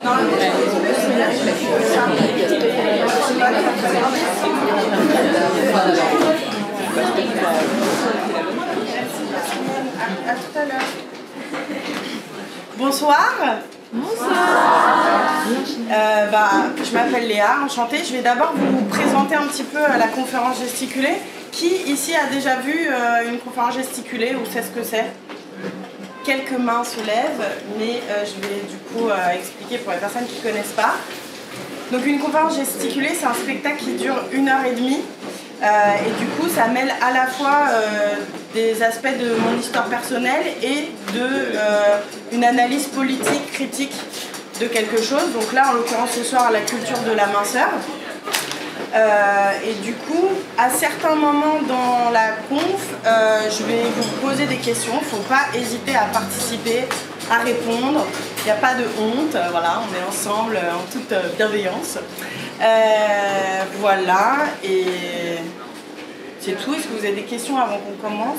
À tout à l'heure. Bonsoir. Je m'appelle Léa, enchantée. Je vais d'abord vous présenter un petit peu la conférence gesticulée. Qui ici a déjà vu une conférence gesticulée ou sait ce que c'est? Quelques mains se lèvent, mais je vais du coup expliquer pour les personnes qui ne connaissent pas. Donc une conférence gesticulée, c'est un spectacle qui dure 1h30. Et du coup, ça mêle à la fois des aspects de mon histoire personnelle et une analyse politique, critique de quelque chose. Donc là, en l'occurrence, ce soir, la culture de la minceur. Et du coup, à certains moments dans la conf, je vais vous poser des questions. Il ne faut pas hésiter à participer, à répondre. Il n'y a pas de honte. Voilà, on est ensemble en toute bienveillance. Voilà, et c'est tout. Est-ce que vous avez des questions avant qu'on commence?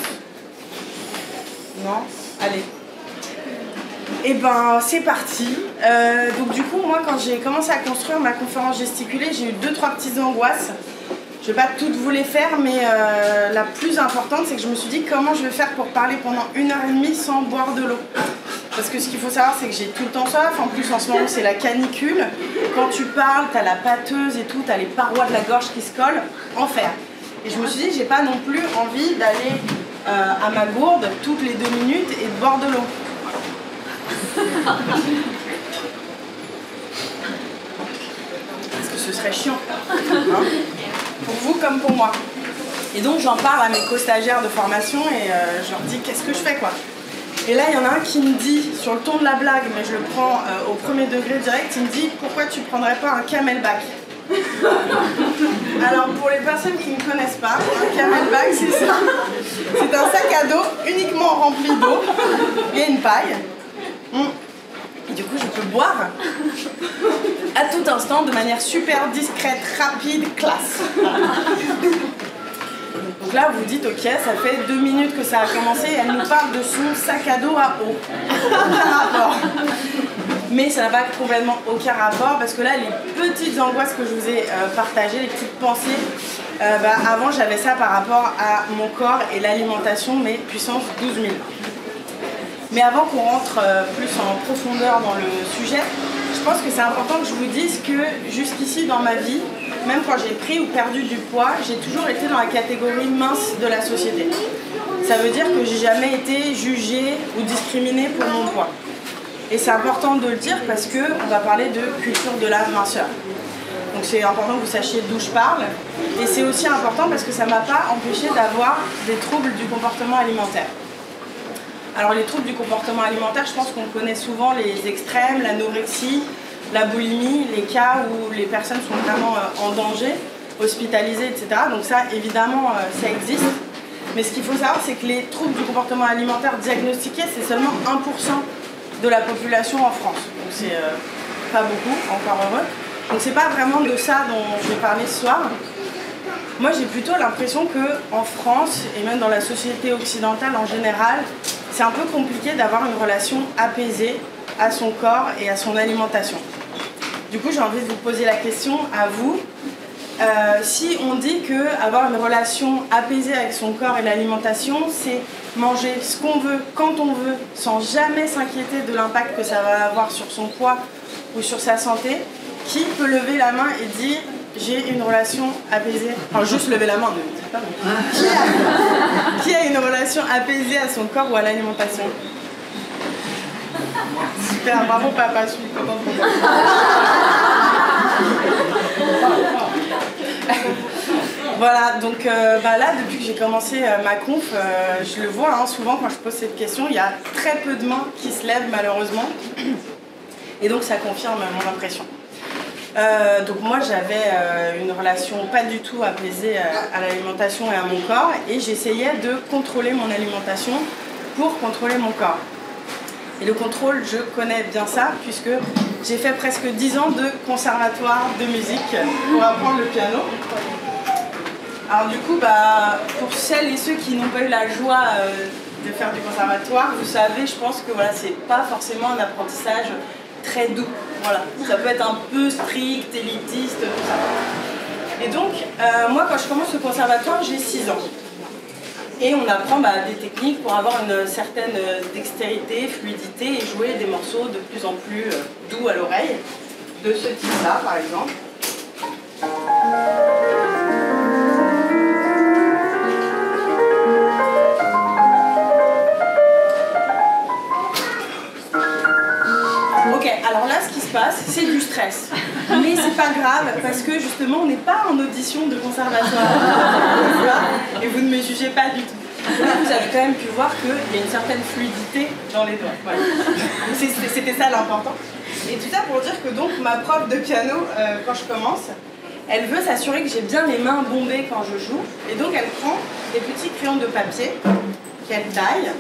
Non? Allez. Et ben c'est parti. Donc du coup, moi quand j'ai commencé à construire ma conférence gesticulée, j'ai eu 2-3 petites angoisses. Je ne vais pas toutes vous les faire, mais la plus importante, c'est que je me suis dit comment je vais faire pour parler pendant 1h30 sans boire de l'eau. Parce que ce qu'il faut savoir, c'est que j'ai tout le temps soif. En plus, en ce moment, c'est la canicule. Quand tu parles, tu as la pâteuse et tout, tu as les parois de la gorge qui se collent. Enfer. Et je me suis dit, j'ai pas non plus envie d'aller à ma gourde toutes les 2 minutes et de boire de l'eau. Parce que ce serait chiant. Hein, pour vous comme pour moi. Et donc, j'en parle à mes co-stagiaires de formation et je leur dis, qu'est-ce que je fais, quoi? Et là, il y en a un qui me dit, sur le ton de la blague, mais je le prends au premier degré direct, il me dit « Pourquoi tu ne prendrais pas un camelback ?» Alors, pour les personnes qui ne connaissent pas, un camelback, c'est ça. C'est un sac à dos uniquement rempli d'eau et une paille. Et du coup, je peux boire à tout instant, de manière super discrète, rapide, classe. Donc là, vous dites, ok, ça fait 2 minutes que ça a commencé et elle nous parle de son sac à dos à eau. Aucun rapport. Mais ça n'a pas complètement aucun rapport parce que là, les petites angoisses que je vous ai partagées, les petites pensées, avant j'avais ça par rapport à mon corps et l'alimentation, mais puissance 12 000. Mais avant qu'on rentre plus en profondeur dans le sujet, je pense que c'est important que je vous dise que jusqu'ici dans ma vie, même quand j'ai pris ou perdu du poids, j'ai toujours été dans la catégorie mince de la société. Ça veut dire que j'ai jamais été jugée ou discriminée pour mon poids. Et c'est important de le dire parce qu'on va parler de culture de la minceur. Donc c'est important que vous sachiez d'où je parle. Et c'est aussi important parce que ça ne m'a pas empêché d'avoir des troubles du comportement alimentaire. Alors les troubles du comportement alimentaire, je pense qu'on connaît souvent les extrêmes, l'anorexie, la boulimie, les cas où les personnes sont vraiment en danger, hospitalisées, etc. Donc ça, évidemment, ça existe. Mais ce qu'il faut savoir, c'est que les troubles du comportement alimentaire diagnostiqués, c'est seulement 1% de la population en France. Donc c'est pas beaucoup, encore heureux. Donc c'est pas vraiment de ça dont je vais parler ce soir. Moi, j'ai plutôt l'impression qu'en France, et même dans la société occidentale en général, c'est un peu compliqué d'avoir une relation apaisée à son corps et à son alimentation. Du coup, j'ai envie de vous poser la question à vous. Si on dit qu'avoir une relation apaisée avec son corps et l'alimentation, c'est manger ce qu'on veut, quand on veut, sans jamais s'inquiéter de l'impact que ça va avoir sur son poids ou sur sa santé, qui peut lever la main et dire « j'ai une relation apaisée ». Enfin, juste lever la main, ne me dites pas. Qui a une relation apaisée à son corps ou à l'alimentation? Super, bravo papa, je suis contente pour toi. Voilà, donc là, depuis que j'ai commencé ma conf, je le vois souvent quand je pose cette question, il y a très peu de mains qui se lèvent malheureusement. Et donc ça confirme mon impression. Donc moi j'avais une relation pas du tout apaisée à l'alimentation et à mon corps et j'essayais de contrôler mon alimentation pour contrôler mon corps. Et le contrôle, je connais bien ça puisque j'ai fait presque 10 ans de conservatoire de musique pour apprendre le piano. Alors du coup, pour celles et ceux qui n'ont pas eu la joie de faire du conservatoire, vous savez, je pense que voilà, c'est pas forcément un apprentissage très doux. Voilà. Ça peut être un peu strict, élitiste, tout ça. Et donc, moi, quand je commence le conservatoire, j'ai 6 ans. Et on apprend des techniques pour avoir une certaine dextérité, fluidité et jouer des morceaux de plus en plus doux à l'oreille, de ce type-là par exemple. Ok, alors là ce qui se passe, c'est du stress. Mais c'est pas grave parce que justement on n'est pas en audition de conservatoire. Et vous ne me jugez pas du tout. Mais vous avez quand même pu voir qu'il y a une certaine fluidité dans les doigts. Voilà. C'était ça l'important. Et tout ça pour dire que donc ma prof de piano, quand je commence, elle veut s'assurer que j'ai bien les mains bombées quand je joue. Et donc elle prend des petits crayons de papier qu'elle taille.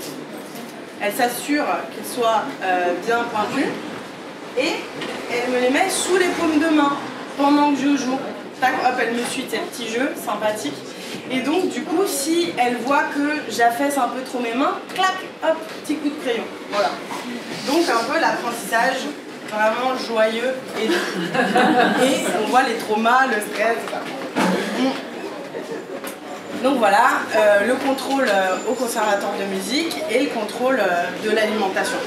Elle s'assure qu'ils soient bien pointus. Et elle me les met sous les paumes de main pendant que je joue. Tac, hop, elle me suit ces petits jeux sympathiques. Et donc, du coup, si elle voit que j'affaisse un peu trop mes mains, clac, hop, petit coup de crayon. Voilà. Donc, un peu l'apprentissage vraiment joyeux et doux. Et on voit les traumas, le stress, etc. Donc voilà, le contrôle au conservatoire de musique et le contrôle de l'alimentation.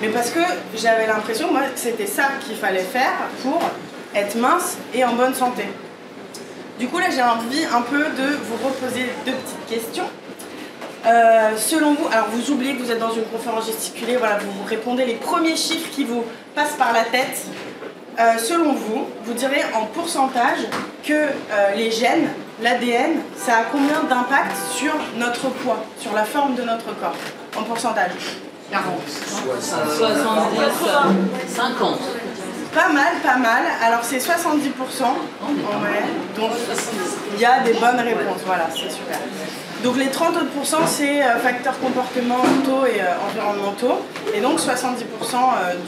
Mais parce que j'avais l'impression, moi, que c'était ça qu'il fallait faire pour être mince et en bonne santé. Du coup, là, j'ai envie un peu de vous reposer 2 petites questions. Selon vous, alors vous oubliez que vous êtes dans une conférence gesticulée, voilà, vous répondez les premiers chiffres qui vous passent par la tête. Selon vous, vous direz en pourcentage que les gènes, l'ADN, ça a combien d'impact sur notre poids, sur la forme de notre corps, en pourcentage? 40, 70, 50. Pas mal, pas mal. Alors c'est 70% en vrai. Donc il y a des bonnes réponses, voilà, c'est super. Donc les 30 autres pourcents, c'est facteurs comportementaux et environnementaux. Et donc 70%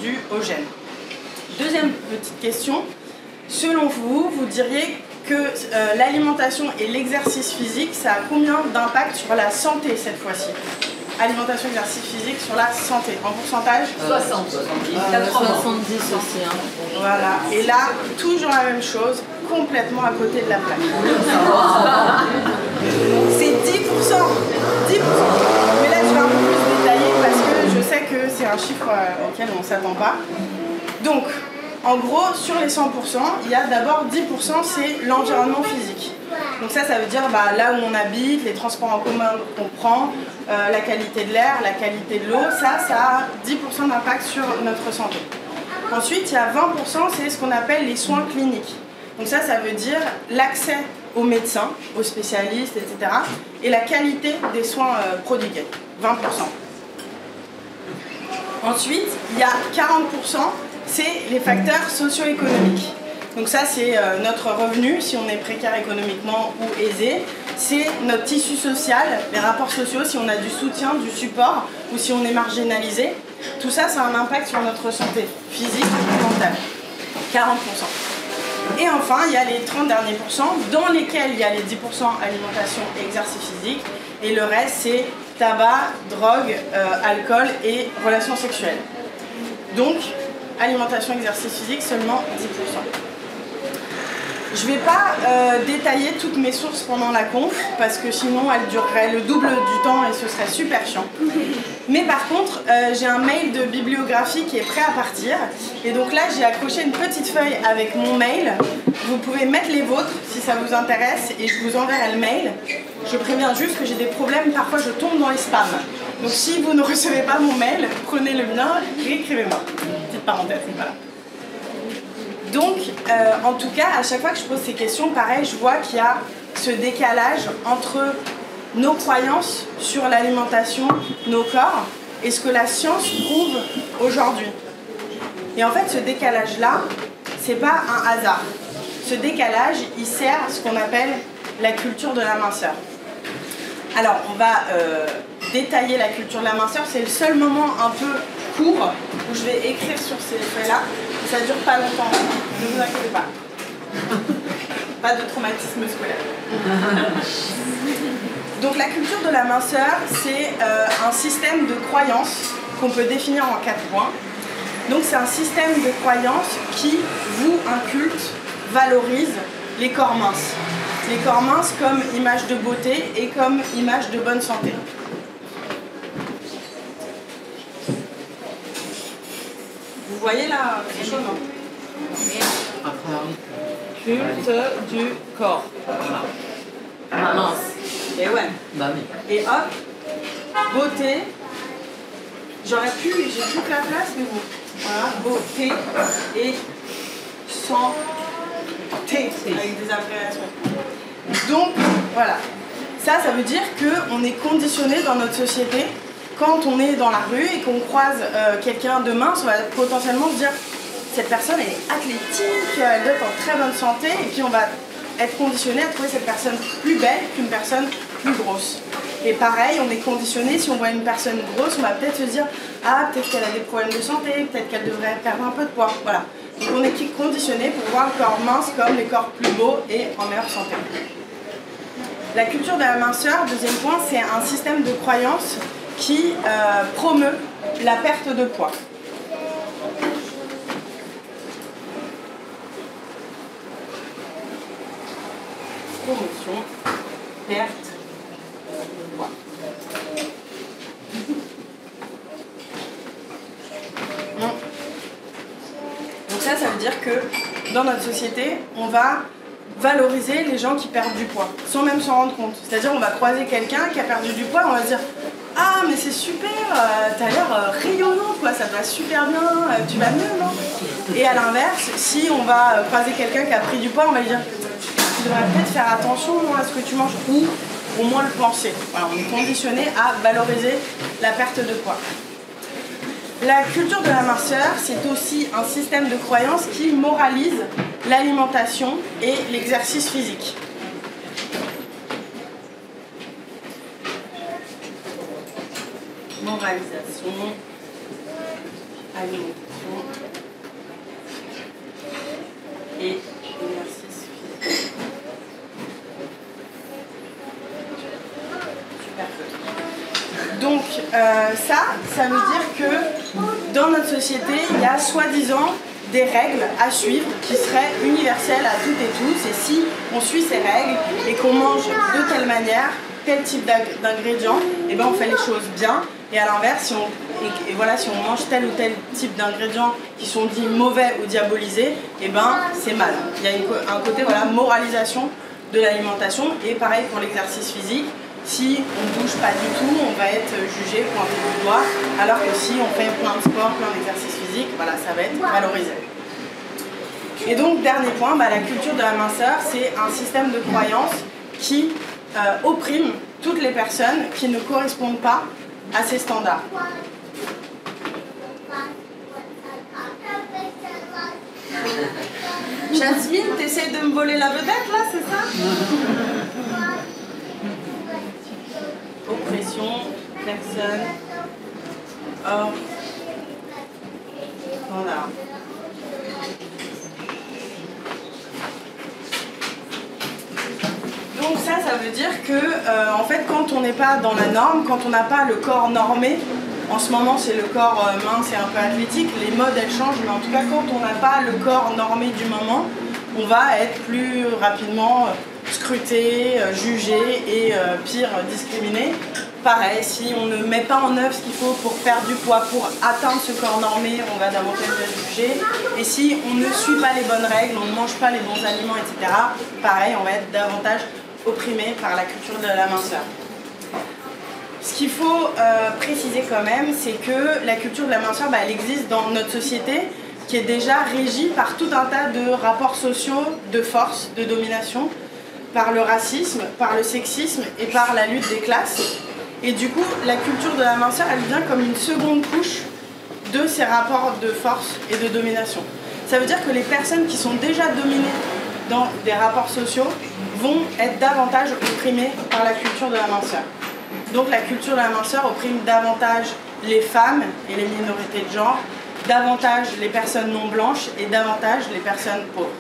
dû aux gènes. Deuxième petite question. Selon vous, vous diriez que l'alimentation et l'exercice physique, ça a combien d'impact sur la santé cette fois-ci? Alimentation, exercice physique sur la santé. En pourcentage 60, 70 aussi. Hein. Voilà. Et là, toujours la même chose, complètement à côté de la plaque. C'est 10%. 10%. Mais là, je vais un peu plus détailler parce que je sais que c'est un chiffre auquel on ne s'attend pas. Donc, en gros, sur les 100%, il y a d'abord 10%, c'est l'environnement physique. Donc ça veut dire là où on habite, les transports en commun qu'on prend, la qualité de l'air, la qualité de l'eau, ça a 10% d'impact sur notre santé. Ensuite, il y a 20%, c'est ce qu'on appelle les soins cliniques. Donc ça veut dire l'accès aux médecins, aux spécialistes, etc. et la qualité des soins prodigués, 20%. Ensuite, il y a 40%, c'est les facteurs socio-économiques. Donc ça, c'est notre revenu, si on est précaire économiquement ou aisé. C'est notre tissu social, les rapports sociaux, si on a du soutien, du support, ou si on est marginalisé. Tout ça, ça a un impact sur notre santé physique et mentale. 40%. Et enfin, il y a les 30 derniers pourcents, dans lesquels il y a les 10% alimentation et exercice physique. Et le reste, c'est tabac, drogue, alcool et relations sexuelles. Donc, alimentation, exercice physique, seulement 10%. Je ne vais pas détailler toutes mes sources pendant la conf, parce que sinon elle durerait le double du temps et ce serait super chiant. Mais par contre, j'ai un mail de bibliographie qui est prêt à partir. Et donc là, j'ai accroché une petite feuille avec mon mail. Vous pouvez mettre les vôtres si ça vous intéresse et je vous enverrai le mail. Je préviens juste que j'ai des problèmes, parfois je tombe dans les spams. Donc si vous ne recevez pas mon mail, prenez le mien et écrivez-moi. Petite parenthèse, voilà. Donc, en tout cas, à chaque fois que je pose ces questions, pareil, je vois qu'il y a ce décalage entre nos croyances sur l'alimentation, nos corps, et ce que la science prouve aujourd'hui. Et en fait, ce décalage-là, c'est pas un hasard. Ce décalage, il sert à ce qu'on appelle la culture de la minceur. Alors, on va détailler la culture de la minceur. C'est le seul moment un peu court où je vais écrire sur ces feuilles-là. Ça ne dure pas longtemps, ne vous inquiétez pas. Pas de traumatisme scolaire. Donc la culture de la minceur, c'est un système de croyances qu'on peut définir en 4 points. Donc c'est un système de croyance qui vous inculte, valorise les corps minces. Les corps minces comme image de beauté et comme image de bonne santé. Vous voyez là les choses, Culte du corps. Mince. Et ouais. Bah oui. Et hop, beauté. J'ai toute la place, mais bon. Voilà, beauté et santé avec des abréviations. Donc voilà. Ça veut dire qu'on est conditionné dans notre société. Quand on est dans la rue et qu'on croise quelqu'un de mince, on va potentiellement se dire cette personne elle est athlétique, elle doit être en très bonne santé, et puis on va être conditionné à trouver cette personne plus belle qu'une personne plus grosse. Et pareil, on est conditionné, si on voit une personne grosse, on va peut-être se dire ah, peut-être qu'elle a des problèmes de santé, peut-être qu'elle devrait perdre un peu de poids. Voilà. Donc on est conditionné pour voir le corps mince comme les corps plus beaux et en meilleure santé. La culture de la minceur, deuxième point, c'est un système de croyance qui promeut la perte de poids. Promotion, perte de poids. Donc ça veut dire que dans notre société, on va valoriser les gens qui perdent du poids, sans même s'en rendre compte. C'est-à-dire on va croiser quelqu'un qui a perdu du poids, on va se dire ah mais c'est super, t'as l'air rayonnante quoi, ça te va super bien, tu vas mieux non? Et à l'inverse, si on va croiser quelqu'un qui a pris du poids, on va lui dire tu devrais peut-être faire attention à ce que tu manges, ou au moins le penser. Voilà, on est conditionné à valoriser la perte de poids. La culture de la minceur, c'est aussi un système de croyance qui moralise l'alimentation et l'exercice physique. Moralisation, alimentation et exercice physique. Donc ça veut dire que dans notre société, il y a soi-disant des règles à suivre qui seraient universelles à toutes et tous. Et si on suit ces règles et qu'on mange de telle manière, tel type d'ingrédients, et ben on fait les choses bien. Et à l'inverse, si on mange tel ou tel type d'ingrédients qui sont dits mauvais ou diabolisés, et ben c'est mal. Il y a un côté moralisation de l'alimentation. Et pareil pour l'exercice physique. Si on ne bouge pas du tout, on va être jugé, pointé du doigt, alors que si on fait plein de sport, plein d'exercices physiques, voilà, ça va être valorisé. Et donc, dernier point, la culture de la minceur, c'est un système de croyance qui opprime toutes les personnes qui ne correspondent pas à ces standards. Jasmine, t'essayes de me voler la vedette là, c'est ça? Oppression, personne, hors, standard. Donc ça veut dire que, en fait, quand on n'est pas dans la norme, quand on n'a pas le corps normé, en ce moment c'est le corps mince et un peu athlétique, les modes elles changent, mais en tout cas quand on n'a pas le corps normé du moment, on va être plus rapidement scruté, jugé et pire, discriminé. Pareil, si on ne met pas en œuvre ce qu'il faut pour perdre du poids, pour atteindre ce corps normé, on va davantage être jugé. Et si on ne suit pas les bonnes règles, on ne mange pas les bons aliments, etc., pareil, on va être davantage opprimé par la culture de la minceur. Ce qu'il faut préciser quand même, c'est que la culture de la minceur, elle existe dans notre société, qui est déjà régie par tout un tas de rapports sociaux de force, de domination, par le racisme, par le sexisme et par la lutte des classes. Et du coup, la culture de la minceur, elle vient comme une seconde couche de ces rapports de force et de domination. Ça veut dire que les personnes qui sont déjà dominées dans des rapports sociaux vont être davantage opprimées par la culture de la minceur. Donc la culture de la minceur opprime davantage les femmes et les minorités de genre, davantage les personnes non blanches et davantage les personnes pauvres.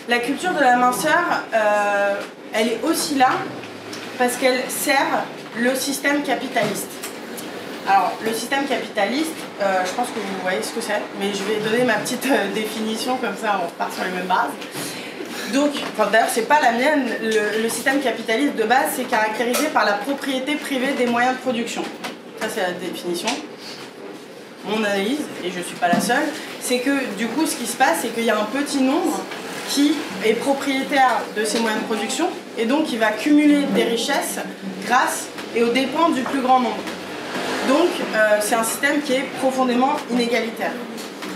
La culture de la minceur, elle est aussi là parce qu'elle sert le système capitaliste. Alors, le système capitaliste, je pense que vous voyez ce que c'est, mais je vais donner ma petite définition, comme ça on repart sur les mêmes bases. Donc, d'ailleurs, c'est pas la mienne, le système capitaliste de base, c'est caractérisé par la propriété privée des moyens de production. Ça, c'est la définition. Mon analyse, et je suis pas la seule, c'est que du coup, ce qui se passe, c'est qu'il y a un petit nombre qui est propriétaire de ces moyens de production, et donc qui va cumuler des richesses grâce et aux dépens du plus grand nombre. Donc, c'est un système qui est profondément inégalitaire.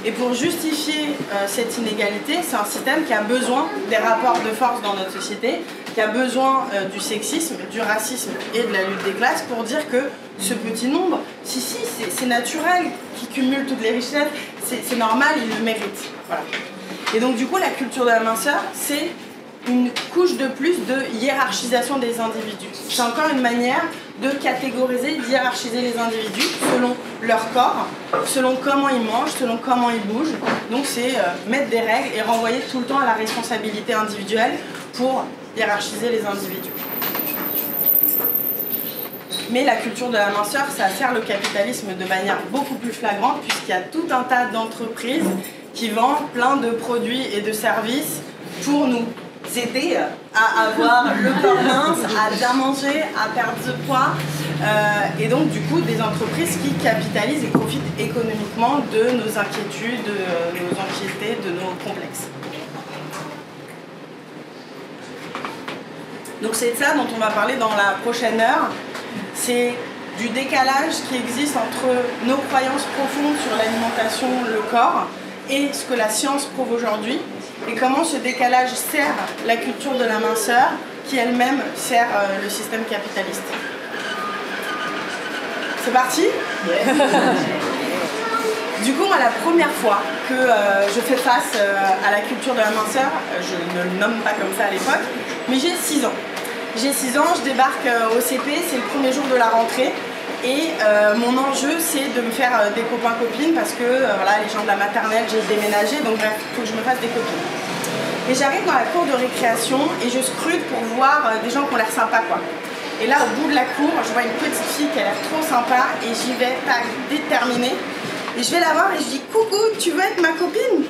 Et pour justifier cette inégalité, c'est un système qui a besoin des rapports de force dans notre société, qui a besoin du sexisme, du racisme et de la lutte des classes pour dire que ce petit nombre, si, c'est naturel qu'il cumule toutes les richesses, c'est normal, il le mérite. Voilà. Et donc, du coup, la culture de la minceur, c'est une couche de plus de hiérarchisation des individus. C'est encore une manière de catégoriser, d'hiérarchiser les individus selon leur corps, selon comment ils mangent, selon comment ils bougent. Donc c'est mettre des règles et renvoyer tout le temps à la responsabilité individuelle pour hiérarchiser les individus. Mais la culture de la minceur, ça sert le capitalisme de manière beaucoup plus flagrante puisqu'il y a tout un tas d'entreprises qui vendent plein de produits et de services pour nous aider à avoir le corps mince, à bien manger, à perdre ce poids et donc du coup des entreprises qui capitalisent et profitent économiquement de nos inquiétudes, de nos anxiétés, de nos complexes. Donc c'est de ça dont on va parler dans la prochaine heure, c'est du décalage qui existe entre nos croyances profondes sur l'alimentation, le corps et ce que la science prouve aujourd'hui. Et comment ce décalage sert la culture de la minceur qui elle-même sert le système capitaliste. C'est parti? Du coup, moi, la première fois que je fais face à la culture de la minceur, je ne le nomme pas comme ça à l'époque, mais j'ai 6 ans. J'ai 6 ans, je débarque au CP, c'est le premier jour de la rentrée. Et mon enjeu, c'est de me faire des copains-copines parce que voilà, les gens de la maternelle, j'ai déménagé, donc bref, il faut que je me fasse des copines. Et j'arrive dans la cour de récréation et je scrute pour voir des gens qui ont l'air sympas, quoi. Et là, au bout de la cour, je vois une petite fille qui a l'air trop sympa et j'y vais, tac, déterminée. Et je vais la voir et je dis « Coucou, tu veux être ma copine ?»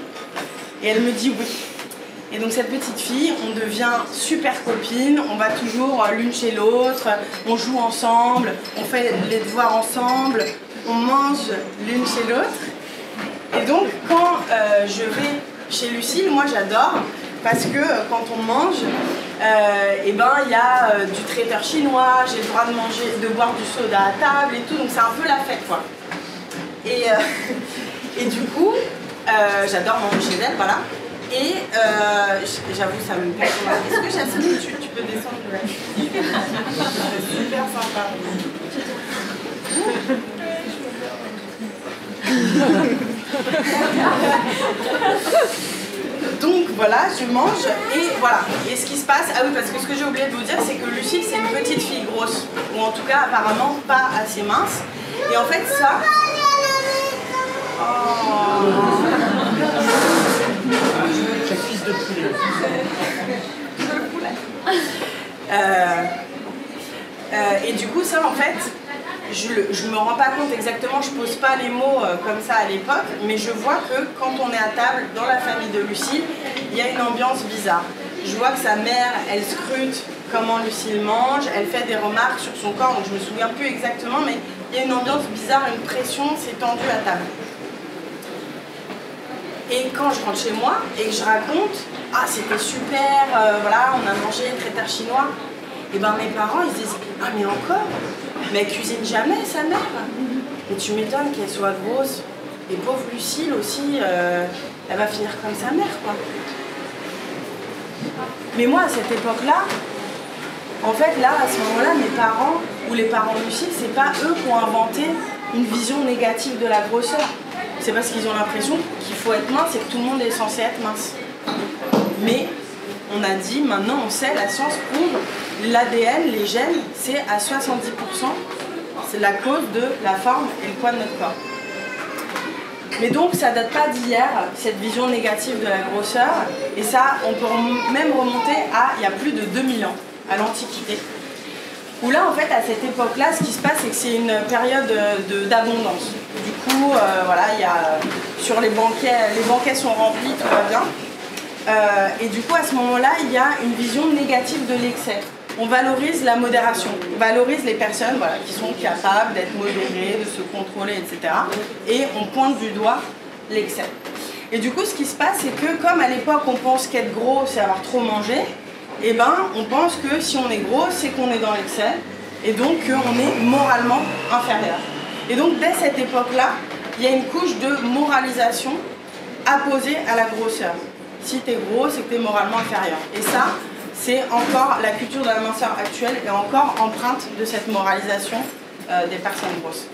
Et elle me dit oui. Et donc cette petite fille, on devient super copines, on va toujours l'une chez l'autre, on joue ensemble, on fait les devoirs ensemble, on mange l'une chez l'autre. Et donc quand je vais chez Lucille, moi j'adore, parce que quand on mange, et ben il y a du traiteur chinois, j'ai le droit de manger, de boire du soda à table et tout, donc c'est un peu la fête, quoi. Et du coup, j'adore manger chez elle, voilà. Et j'avoue, ça me plaît. Est-ce que Jasmine, tu peux descendre là? Super sympa. Donc voilà, je mange et voilà. Et ce qui se passe, ah oui, parce que ce que j'ai oublié de vous dire, c'est que Lucille, c'est une petite fille grosse, ou en tout cas apparemment pas assez mince. Et en fait ça... Oh. Chaque fils de poulet. Et du coup, ça en fait, je me rends pas compte exactement, je pose pas les mots comme ça à l'époque, mais je vois que quand on est à table dans la famille de Lucille, il y a une ambiance bizarre. Je vois que sa mère, elle scrute comment Lucille mange, elle fait des remarques sur son corps, donc je me souviens plus exactement, mais il y a une ambiance bizarre, une pression, c'est tendu à table. Et quand je rentre chez moi et que je raconte, ah c'était super, voilà, on a mangé traiteur chinois, et ben mes parents ils se disent, ah mais encore, mais elle cuisine jamais sa mère. Mais tu m'étonnes qu'elle soit grosse. Et pauvre Lucille aussi, elle va finir comme sa mère, quoi. Mais moi à cette époque-là, en fait là, à ce moment-là, mes parents ou les parents de Lucille, c'est pas eux qui ont inventé une vision négative de la grosseur. C'est parce qu'ils ont l'impression qu'il faut être mince et que tout le monde est censé être mince. Mais on a dit, maintenant on sait, la science prouve, l'ADN, les gènes, c'est à 70%, c'est la cause de la forme et le poids de notre corps. Mais donc ça date pas d'hier, cette vision négative de la grosseur, et ça on peut même remonter à il y a plus de 2000 ans, à l'Antiquité. Où là, en fait, à cette époque-là, ce qui se passe, c'est que c'est une période d'abondance. Du coup, voilà, il y a, sur les banquets sont remplis, tout va bien. Et du coup, à ce moment-là, il y a une vision négative de l'excès. On valorise la modération, on valorise les personnes voilà, qui sont capables d'être modérées, de se contrôler, etc. Et on pointe du doigt l'excès. Et du coup, ce qui se passe, c'est que comme à l'époque, on pense qu'être gros, c'est avoir trop mangé, eh ben, on pense que si on est gros, c'est qu'on est dans l'excès, et donc qu'on est moralement inférieur. Et donc, dès cette époque-là, il y a une couche de moralisation apposée à la grosseur. Si tu es gros, c'est que tu es moralement inférieur. Et ça, c'est encore la culture de la minceur actuelle est encore empreinte de cette moralisation des personnes grosses.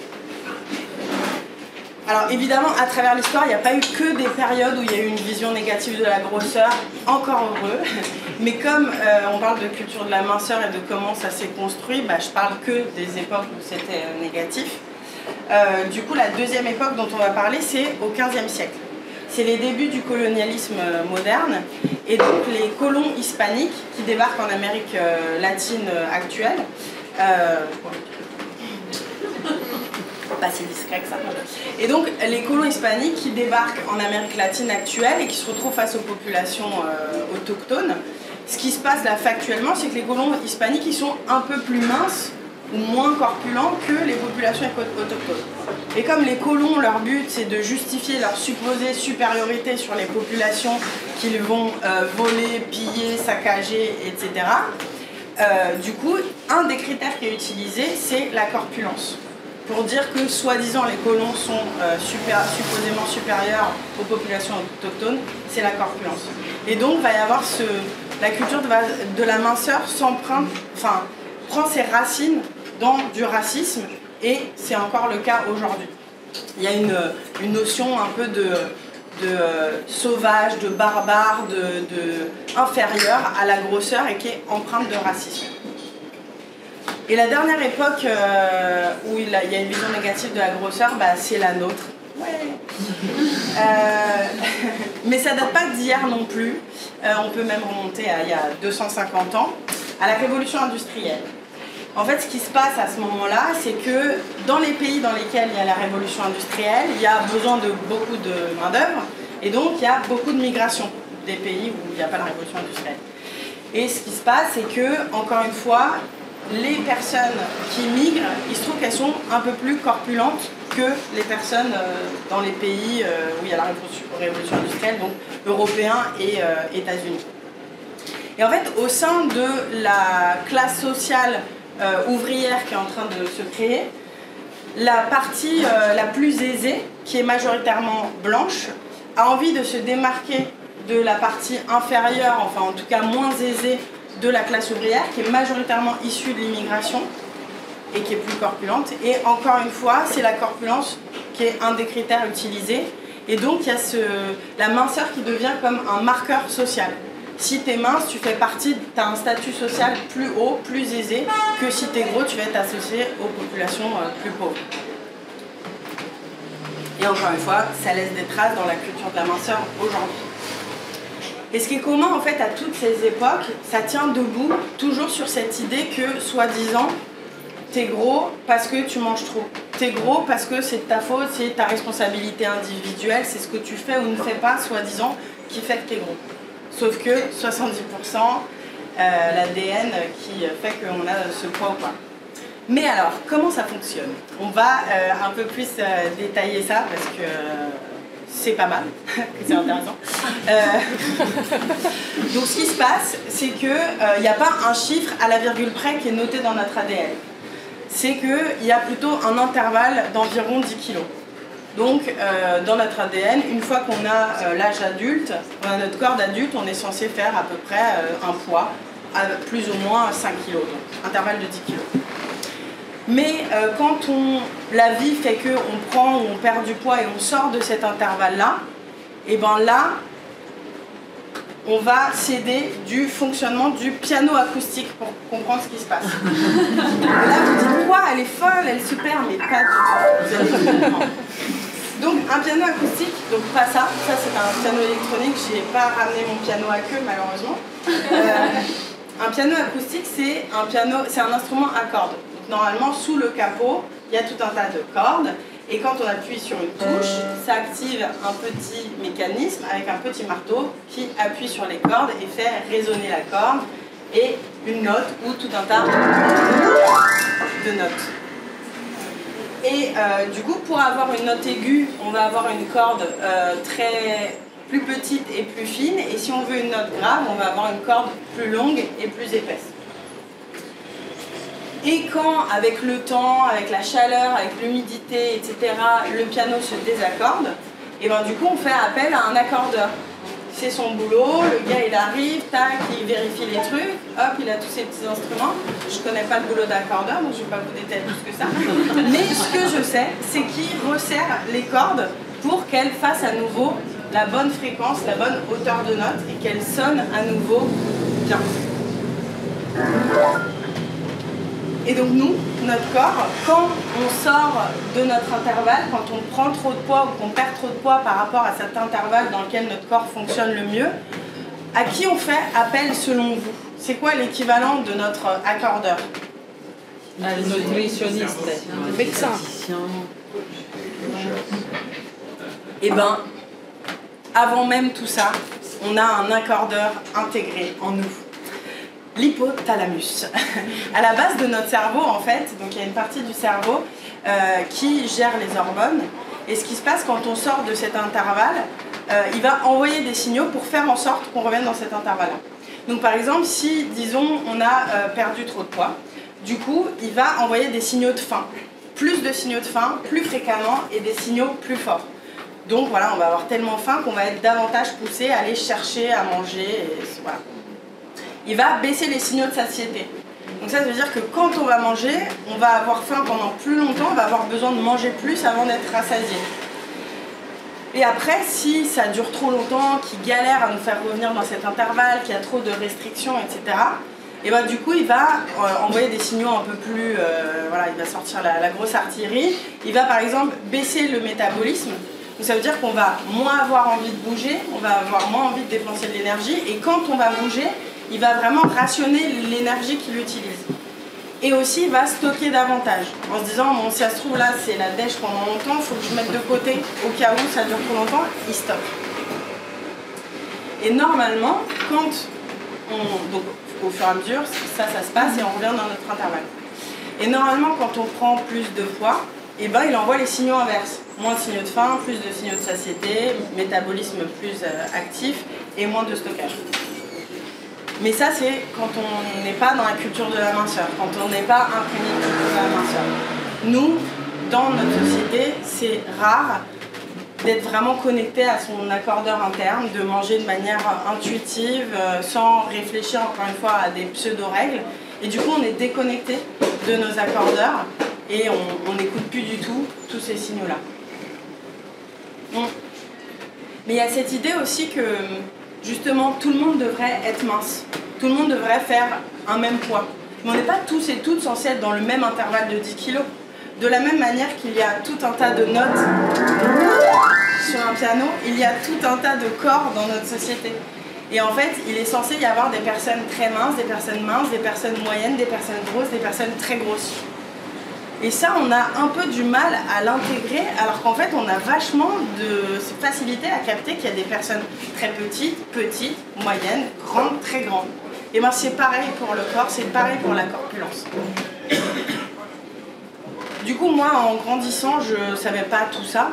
Alors évidemment, à travers l'histoire, il n'y a pas eu que des périodes où il y a eu une vision négative de la grosseur, encore heureux. Mais comme on parle de culture de la minceur et de comment ça s'est construit, bah, je parle que des époques où c'était négatif. Du coup, la deuxième époque dont on va parler, c'est au XVe siècle. C'est les débuts du colonialisme moderne et donc les colons hispaniques qui débarquent en Amérique latine actuelle. Pas si discret que ça. Et donc les colons hispaniques qui débarquent en Amérique latine actuelle et qui se retrouvent face aux populations autochtones. Ce qui se passe là factuellement, c'est que les colons hispaniques ils sont un peu plus minces ou moins corpulents que les populations autochtones. Et comme les colons, leur but c'est de justifier leur supposée supériorité sur les populations qu'ils vont voler, piller, saccager, etc. Du coup, un des critères qui est utilisé, c'est la corpulence. Pour dire que, soi-disant, les colons sont supposément supérieurs aux populations autochtones, c'est la corpulence. Et donc, il va y avoir la culture de la minceur prend ses racines dans du racisme, et c'est encore le cas aujourd'hui. Il y a une notion un peu de sauvage, de barbare, de inférieur à la grosseur et qui est empreinte de racisme. Et la dernière époque où il y a une vision négative de la grosseur, bah, c'est la nôtre. Ouais. Mais ça date pas d'hier non plus. On peut même remonter à il y a 250 ans, à la révolution industrielle. En fait, ce qui se passe à ce moment-là, c'est que dans les pays dans lesquels il y a la révolution industrielle, il y a besoin de beaucoup de main-d'œuvre, et donc il y a beaucoup de migration des pays où il n'y a pas la révolution industrielle. Et ce qui se passe, c'est que, encore une fois, les personnes qui migrent, il se trouve qu'elles sont un peu plus corpulentes que les personnes dans les pays où il y a la révolution industrielle, donc européens et États-Unis. Et en fait, au sein de la classe sociale ouvrière qui est en train de se créer, la partie la plus aisée, qui est majoritairement blanche, a envie de se démarquer de la partie inférieure, enfin en tout cas moins aisée, de la classe ouvrière, qui est majoritairement issue de l'immigration et qui est plus corpulente. Et encore une fois, c'est la corpulence qui est un des critères utilisés. Et donc, il y a la minceur qui devient comme un marqueur social. Si tu es mince, tu fais partie, tu as un statut social plus haut, plus aisé, que si tu es gros, tu vas être associé aux populations plus pauvres. Et encore une fois, ça laisse des traces dans la culture de la minceur aujourd'hui. Et ce qui est commun en fait à toutes ces époques, ça tient debout toujours sur cette idée que, soi-disant, t'es gros parce que tu manges trop. T'es gros parce que c'est de ta faute, c'est ta responsabilité individuelle, c'est ce que tu fais ou ne fais pas, soi-disant, qui fait que t'es gros. Sauf que 70% l'ADN qui fait qu'on a ce poids ou pas. Mais alors, comment ça fonctionne? On va un peu plus détailler ça parce que c'est pas mal, c'est intéressant. Donc ce qui se passe, c'est qu'il n'y a pas un chiffre à la virgule près qui est noté dans notre ADN. C'est qu'il y a plutôt un intervalle d'environ 10 kg. Donc dans notre ADN, une fois qu'on a l'âge adulte, on a notre corps d'adulte, on est censé faire à peu près un poids à plus ou moins 5 kg, donc intervalle de 10 kg. Mais quand la vie fait qu'on prend ou on perd du poids et on sort de cet intervalle-là, et bien là, on va s'aider du fonctionnement du piano acoustique pour comprendre ce qui se passe. Et là, vous dites quoi? Elle est folle, elle se perd, mais pas du tout. Donc un piano acoustique, donc pas ça, ça c'est un piano électronique, j'ai pas ramené mon piano à queue malheureusement. Un piano acoustique, c'est un instrument à cordes. Donc, normalement, sous le capot, il y a tout un tas de cordes. Et quand on appuie sur une touche, ça active un petit mécanisme avec un petit marteau qui appuie sur les cordes et fait résonner la corde et une note ou tout un tas de notes. Et du coup, pour avoir une note aiguë, on va avoir une corde plus petite et plus fine. Et si on veut une note grave, on va avoir une corde plus longue et plus épaisse. Et quand, avec le temps, avec la chaleur, avec l'humidité, etc., le piano se désaccorde, et ben du coup on fait appel à un accordeur. C'est son boulot, le gars il arrive, tac, il vérifie les trucs, hop, il a tous ses petits instruments. Je connais pas le boulot d'accordeur, donc je vais pas vous détailler plus que ça. Mais ce que je sais, c'est qu'il resserre les cordes pour qu'elles fassent à nouveau la bonne fréquence, la bonne hauteur de note et qu'elles sonnent à nouveau bien. Et donc nous, notre corps, quand on sort de notre intervalle, quand on prend trop de poids ou qu'on perd trop de poids par rapport à cet intervalle dans lequel notre corps fonctionne le mieux, à qui on fait appel selon vous? C'est quoi l'équivalent de notre accordeur? Le nutritionniste, le médecin. Eh bien, avant même tout ça, on a un accordeur intégré en nous. L'hypothalamus. À la base de notre cerveau, en fait, donc il y a une partie du cerveau qui gère les hormones. Et ce qui se passe quand on sort de cet intervalle, il va envoyer des signaux pour faire en sorte qu'on revienne dans cet intervalle-là. Donc par exemple, si, disons, on a perdu trop de poids, du coup, il va envoyer des signaux de faim. Plus de signaux de faim, plus fréquemment, et des signaux plus forts. Donc voilà, on va avoir tellement faim qu'on va être davantage poussé à aller chercher à manger. Et voilà. Il va baisser les signaux de satiété. Donc ça veut dire que quand on va manger, on va avoir faim pendant plus longtemps, on va avoir besoin de manger plus avant d'être rassasié. Et après, si ça dure trop longtemps, qu'il galère à nous faire revenir dans cet intervalle, qu'il y a trop de restrictions, etc., et ben du coup, il va envoyer des signaux un peu plus... voilà, il va sortir la grosse artillerie. Il va par exemple baisser le métabolisme. Donc ça veut dire qu'on va moins avoir envie de bouger, on va avoir moins envie de dépenser de l'énergie. Et quand on va bouger, il va vraiment rationner l'énergie qu'il utilise. Et aussi, il va stocker davantage. En se disant, bon, si ça se trouve là, c'est la dèche pendant longtemps, il faut que je mette de côté au cas où ça dure trop longtemps, il stocke. Et normalement, quand on... Donc, au fur et à mesure, ça se passe et on revient dans notre intervalle. Et normalement, quand on prend plus de poids, et ben, il envoie les signaux inverses. Moins de signaux de faim, plus de signaux de satiété, métabolisme plus actif et moins de stockage. Mais ça, c'est quand on n'est pas dans la culture de la minceur, quand on n'est pas imprégné de la culture de la minceur. Nous, dans notre société, c'est rare d'être vraiment connecté à son accordeur interne, de manger de manière intuitive, sans réfléchir encore une fois à des pseudo-règles. Et du coup, on est déconnecté de nos accordeurs et on n'écoute plus du tout tous ces signaux-là. Mais il y a cette idée aussi que justement tout le monde devrait être mince, tout le monde devrait faire un même poids. Mais on n'est pas tous et toutes censés être dans le même intervalle de 10 kg. De la même manière qu'il y a tout un tas de notes sur un piano, il y a tout un tas de corps dans notre société. Et en fait, il est censé y avoir des personnes très minces, des personnes moyennes, des personnes grosses, des personnes très grosses. Et ça, on a un peu du mal à l'intégrer, alors qu'en fait, on a vachement de facilité à capter qu'il y a des personnes très petites, moyennes, grandes, très grandes. Et bien, c'est pareil pour le corps, c'est pareil pour la corpulence. Du coup, moi, en grandissant, je ne savais pas tout ça.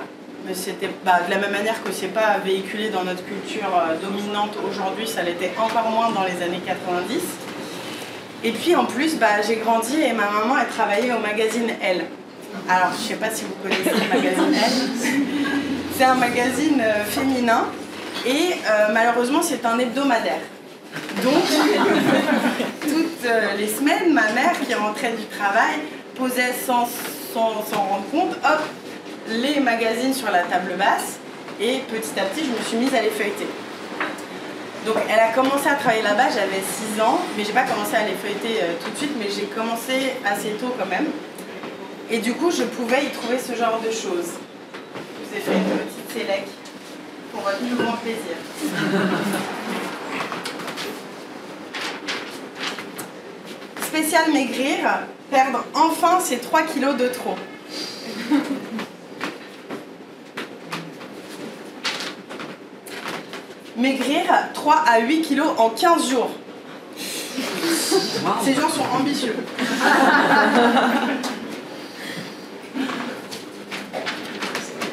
Mais c'était de la même manière que c'est pas véhiculé dans notre culture dominante aujourd'hui, ça l'était encore moins dans les années 90. Et puis en plus, j'ai grandi et ma maman, elle travaillait au magazine Elle. Alors, je sais pas si vous connaissez le magazine Elle. C'est un magazine féminin et malheureusement, c'est un hebdomadaire. Donc, toutes les semaines, ma mère qui rentrait du travail posait sans s'en rendre compte, hop, les magazines sur la table basse et petit à petit, je me suis mise à les feuilleter. Donc elle a commencé à travailler là-bas, j'avais 6 ans, mais j'ai pas commencé à les feuilleter tout de suite, mais j'ai commencé assez tôt quand même. Et du coup, je pouvais y trouver ce genre de choses. Je vous ai fait une petite sélec pour votre plus grand plaisir. spécial maigrir, perdre enfin ces 3 kilos de trop. Maigrir 3 à 8 kilos en 15 jours. Ces gens sont ambitieux.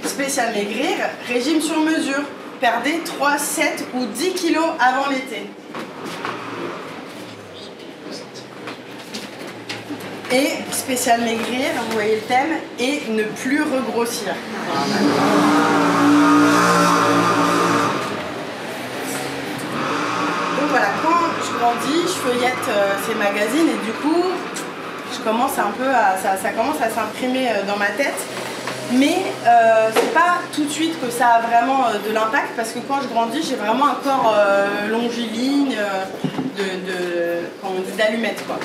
Spécial maigrir, régime sur mesure. Perdez 3, 7 ou 10 kilos avant l'été. Et spécial maigrir, vous voyez le thème, et ne plus regrossir. Donc voilà, quand je grandis, je feuillette ces magazines et du coup, je commence un peu à, ça commence à s'imprimer dans ma tête. Mais c'est pas tout de suite que ça a vraiment de l'impact parce que quand je grandis, j'ai vraiment un corps longiligne, d'allumette quoi.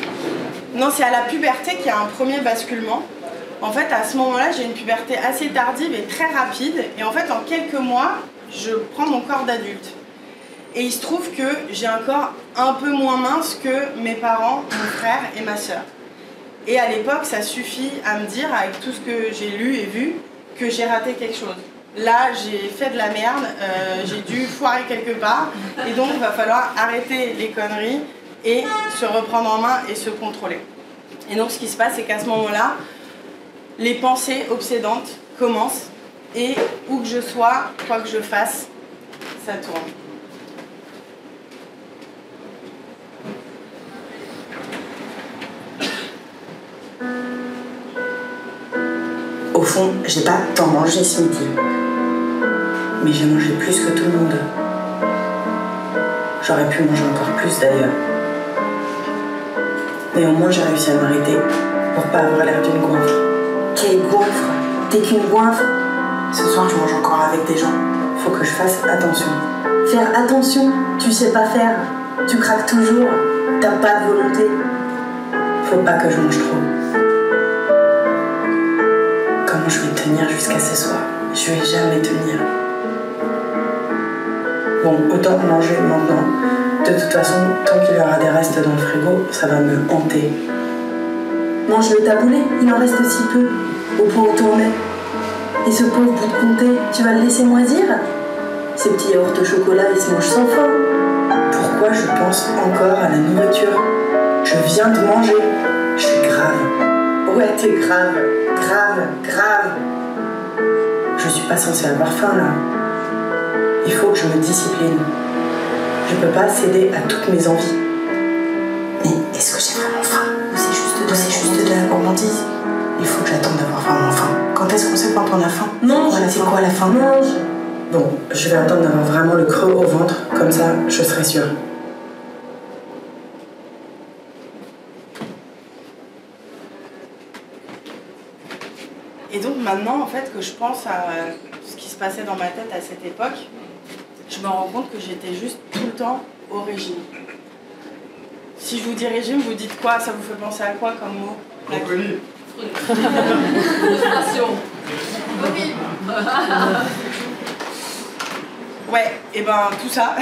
Non, c'est à la puberté qu'il y a un premier basculement. En fait, à ce moment-là, j'ai une puberté assez tardive et très rapide. Et en fait, en quelques mois, je prends mon corps d'adulte. Et il se trouve que j'ai un corps un peu moins mince que mes parents, mon frère et ma sœur. Et à l'époque, ça suffit à me dire, avec tout ce que j'ai lu et vu, que j'ai raté quelque chose. Là, j'ai fait de la merde, j'ai dû foirer quelque part, et donc il va falloir arrêter les conneries et se reprendre en main et se contrôler. Et donc ce qui se passe, c'est qu'à ce moment-là, les pensées obsédantes commencent, et où que je sois, quoi que je fasse, ça tourne. Au fond, j'ai pas tant mangé ce midi. Mais j'ai mangé plus que tout le monde. J'aurais pu manger encore plus d'ailleurs. Néanmoins, j'ai réussi à m'arrêter pour pas avoir l'air d'une goinfre. Quelle goinfre? T'es qu'une goinfre? Ce soir, je mange encore avec des gens. Faut que je fasse attention. Faire attention? Tu sais pas faire. Tu craques toujours. T'as pas de volonté. Faut pas que je mange trop. Comment je vais tenir jusqu'à ce soir? Je vais jamais tenir. Bon, autant manger maintenant. De toute façon, tant qu'il y aura des restes dans le frigo, ça va me hanter. Mange le taboulé, il en reste si peu, au point où t'en es. Et ce pauvre bout de comté, tu vas le laisser moisir? Ces petits yaourts au chocolat, ils se mangent sans faim. Pourquoi je pense encore à la nourriture? Je viens de manger. Je suis grave. Ouais, t'es grave. Grave. Je suis pas censée avoir faim là. Il faut que je me discipline. Je peux pas céder à toutes mes envies. Mais est-ce que j'ai vraiment faim? Ou c'est juste de la gourmandise? Il faut que j'attende d'avoir vraiment faim. Quand est-ce qu'on sait quand on a faim? Non, c'est quoi la faim? Mange. Bon, je vais attendre d'avoir vraiment le creux au ventre, comme ça je serai sûre. Et donc maintenant, en fait, que je pense à ce qui se passait dans ma tête à cette époque, je me rends compte que j'étais juste tout le temps au régime. Si je vous dis régime, vous dites quoi? Ça vous fait penser à quoi comme mot? Brocoli. Frustration. Ouais, et ben tout ça.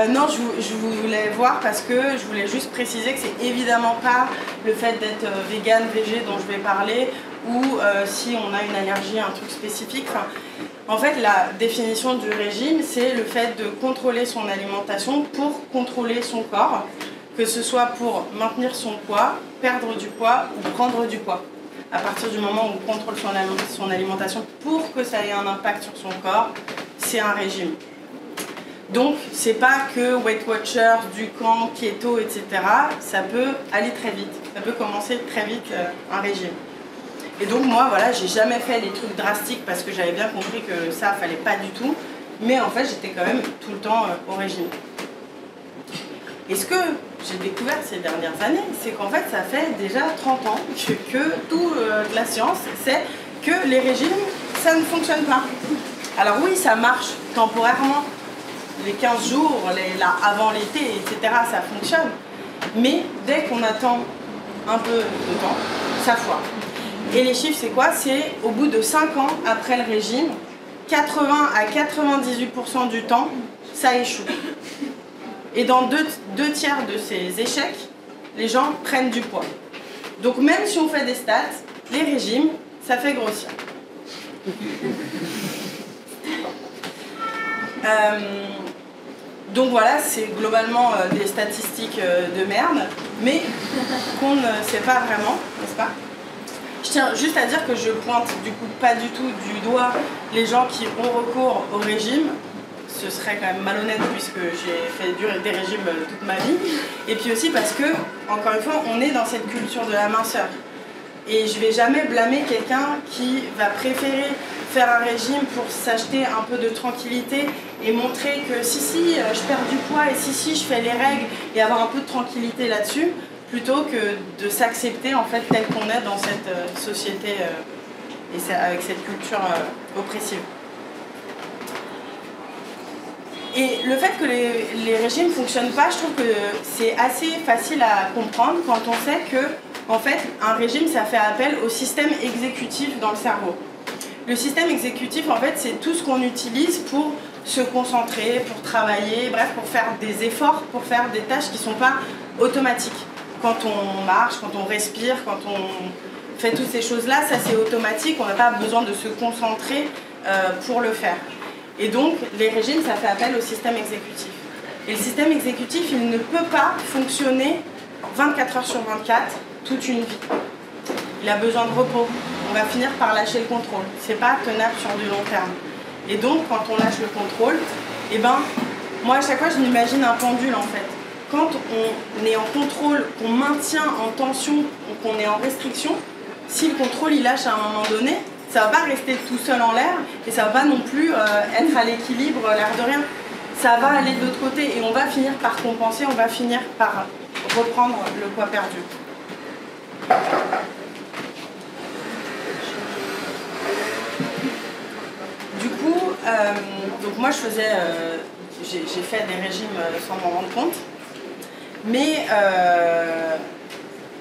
Non, je voulais voir parce que je voulais juste préciser que c'est évidemment pas le fait d'être vegan, végé dont je vais parler, ou si on a une allergie à un truc spécifique. Enfin, en fait, la définition du régime, c'est le fait de contrôler son alimentation pour contrôler son corps, que ce soit pour maintenir son poids, perdre du poids ou prendre du poids. À partir du moment où on contrôle son alimentation pour que ça ait un impact sur son corps, c'est un régime. Donc, c'est pas que Weight Watchers, du camp, keto, etc. Ça peut aller très vite. Ça peut commencer très vite un régime. Et donc, moi, voilà, j'ai jamais fait les trucs drastiques parce que j'avais bien compris que ça, fallait pas du tout. Mais en fait, j'étais quand même tout le temps au régime. Et ce que j'ai découvert ces dernières années, c'est qu'en fait, ça fait déjà 30 ans que toute la science sait que les régimes, ça ne fonctionne pas. Alors oui, ça marche temporairement. Les 15 jours, avant l'été, etc., ça fonctionne. Mais dès qu'on attend un peu de temps, ça foire. Et les chiffres, c'est quoi? C'est au bout de 5 ans après le régime, 80 à 98% du temps, ça échoue. Et dans deux tiers de ces échecs, les gens prennent du poids. Donc même si on fait des stats, les régimes, ça fait grossir. Donc voilà, c'est globalement des statistiques de merde, mais qu'on ne sait pas vraiment, n'est-ce pas? Je tiens juste à dire que je pointe du coup pas du tout du doigt les gens qui ont recours au régime. Ce serait quand même malhonnête puisque j'ai fait des régimes toute ma vie. Et puis aussi parce que, encore une fois, on est dans cette culture de la minceur. Et je vais jamais blâmer quelqu'un qui va préférer faire un régime pour s'acheter un peu de tranquillité et montrer que si, je perds du poids et si, je fais les règles et avoir un peu de tranquillité là-dessus, plutôt que de s'accepter en fait tel qu'on est dans cette société et avec cette culture oppressive. Et le fait que les régimes ne fonctionnent pas, je trouve que c'est assez facile à comprendre quand on sait que en fait, un régime, ça fait appel au système exécutif dans le cerveau. Le système exécutif, en fait, c'est tout ce qu'on utilise pour se concentrer, pour travailler, bref, pour faire des efforts, pour faire des tâches qui ne sont pas automatiques. Quand on marche, quand on respire, quand on fait toutes ces choses-là, ça c'est automatique, on n'a pas besoin de se concentrer pour le faire. Et donc, les régimes, ça fait appel au système exécutif. Et le système exécutif, il ne peut pas fonctionner 24 heures sur 24, toute une vie. Il a besoin de repos. On va finir par lâcher le contrôle. C'est pas tenable sur du long terme. Et donc, quand on lâche le contrôle, eh ben, moi à chaque fois, je m'imagine un pendule en fait. Quand on est en contrôle, qu'on maintient en tension, qu'on est en restriction, si le contrôle il lâche à un moment donné, ça va pas rester tout seul en l'air et ça va pas non plus être à l'équilibre, l'air de rien. Ça va aller de l'autre côté et on va finir par compenser, on va finir par reprendre le poids perdu. Du coup, donc moi je faisais, j'ai fait des régimes sans m'en rendre compte, mais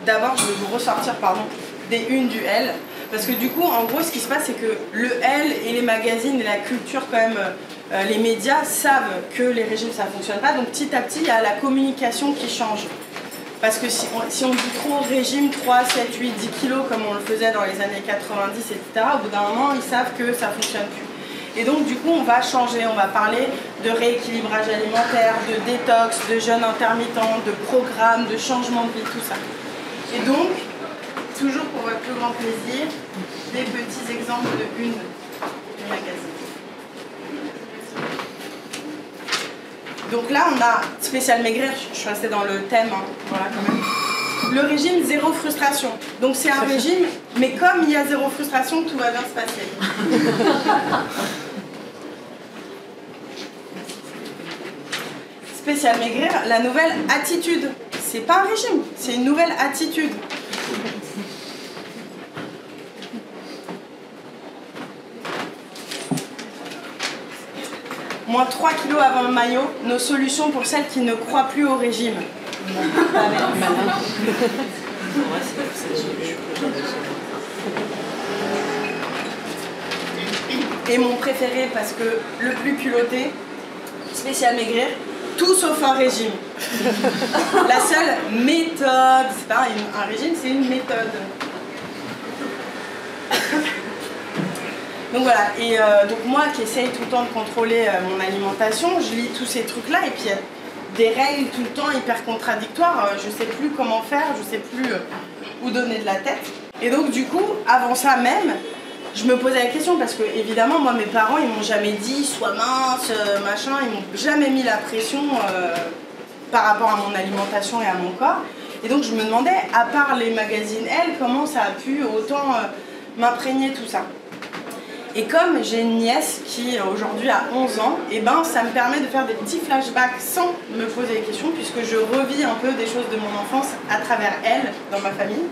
d'abord je vais vous ressortir des unes du L, parce que du coup en gros ce qui se passe c'est que le L et les magazines et la culture quand même, les médias savent que les régimes ça fonctionne pas, donc petit à petit il y a la communication qui change. Parce que si on dit trop régime 3, 7, 8, 10 kilos comme on le faisait dans les années 90, etc., au bout d'un moment, ils savent que ça ne fonctionne plus. Et donc, du coup, on va changer, on va parler de rééquilibrage alimentaire, de détox, de jeûne intermittent, de programme, de changement de vie, tout ça. Et donc, toujours pour votre plus grand plaisir, des petits exemples de une du magazine. Donc là, on a spécial maigrir, je suis restée dans le thème, hein, voilà quand même. Le régime zéro frustration. Donc c'est un régime, mais comme il y a zéro frustration, tout va bien se passer. Spécial maigrir, la nouvelle attitude. C'est pas un régime, c'est une nouvelle attitude. Moins 3 kilos avant le maillot, nos solutions pour celles qui ne croient plus au régime. Et mon préféré, parce que le plus culotté, spécial maigrir, tout sauf un régime. La seule méthode, c'est pas un régime, c'est une méthode. Donc voilà, et donc moi qui essaye tout le temps de contrôler mon alimentation, je lis tous ces trucs-là et puis il y a des règles tout le temps hyper contradictoires, je sais plus comment faire, je sais plus où donner de la tête. Et donc du coup, avant ça même, je me posais la question parce que évidemment, moi mes parents ils m'ont jamais dit sois mince, machin, ils m'ont jamais mis la pression par rapport à mon alimentation et à mon corps. Et donc je me demandais, à part les magazines Elle, comment ça a pu autant m'imprégner tout ça. Et comme j'ai une nièce qui aujourd'hui a 11 ans, et ben ça me permet de faire des petits flashbacks sans me poser des questions puisque je revis un peu des choses de mon enfance à travers elle, dans ma famille.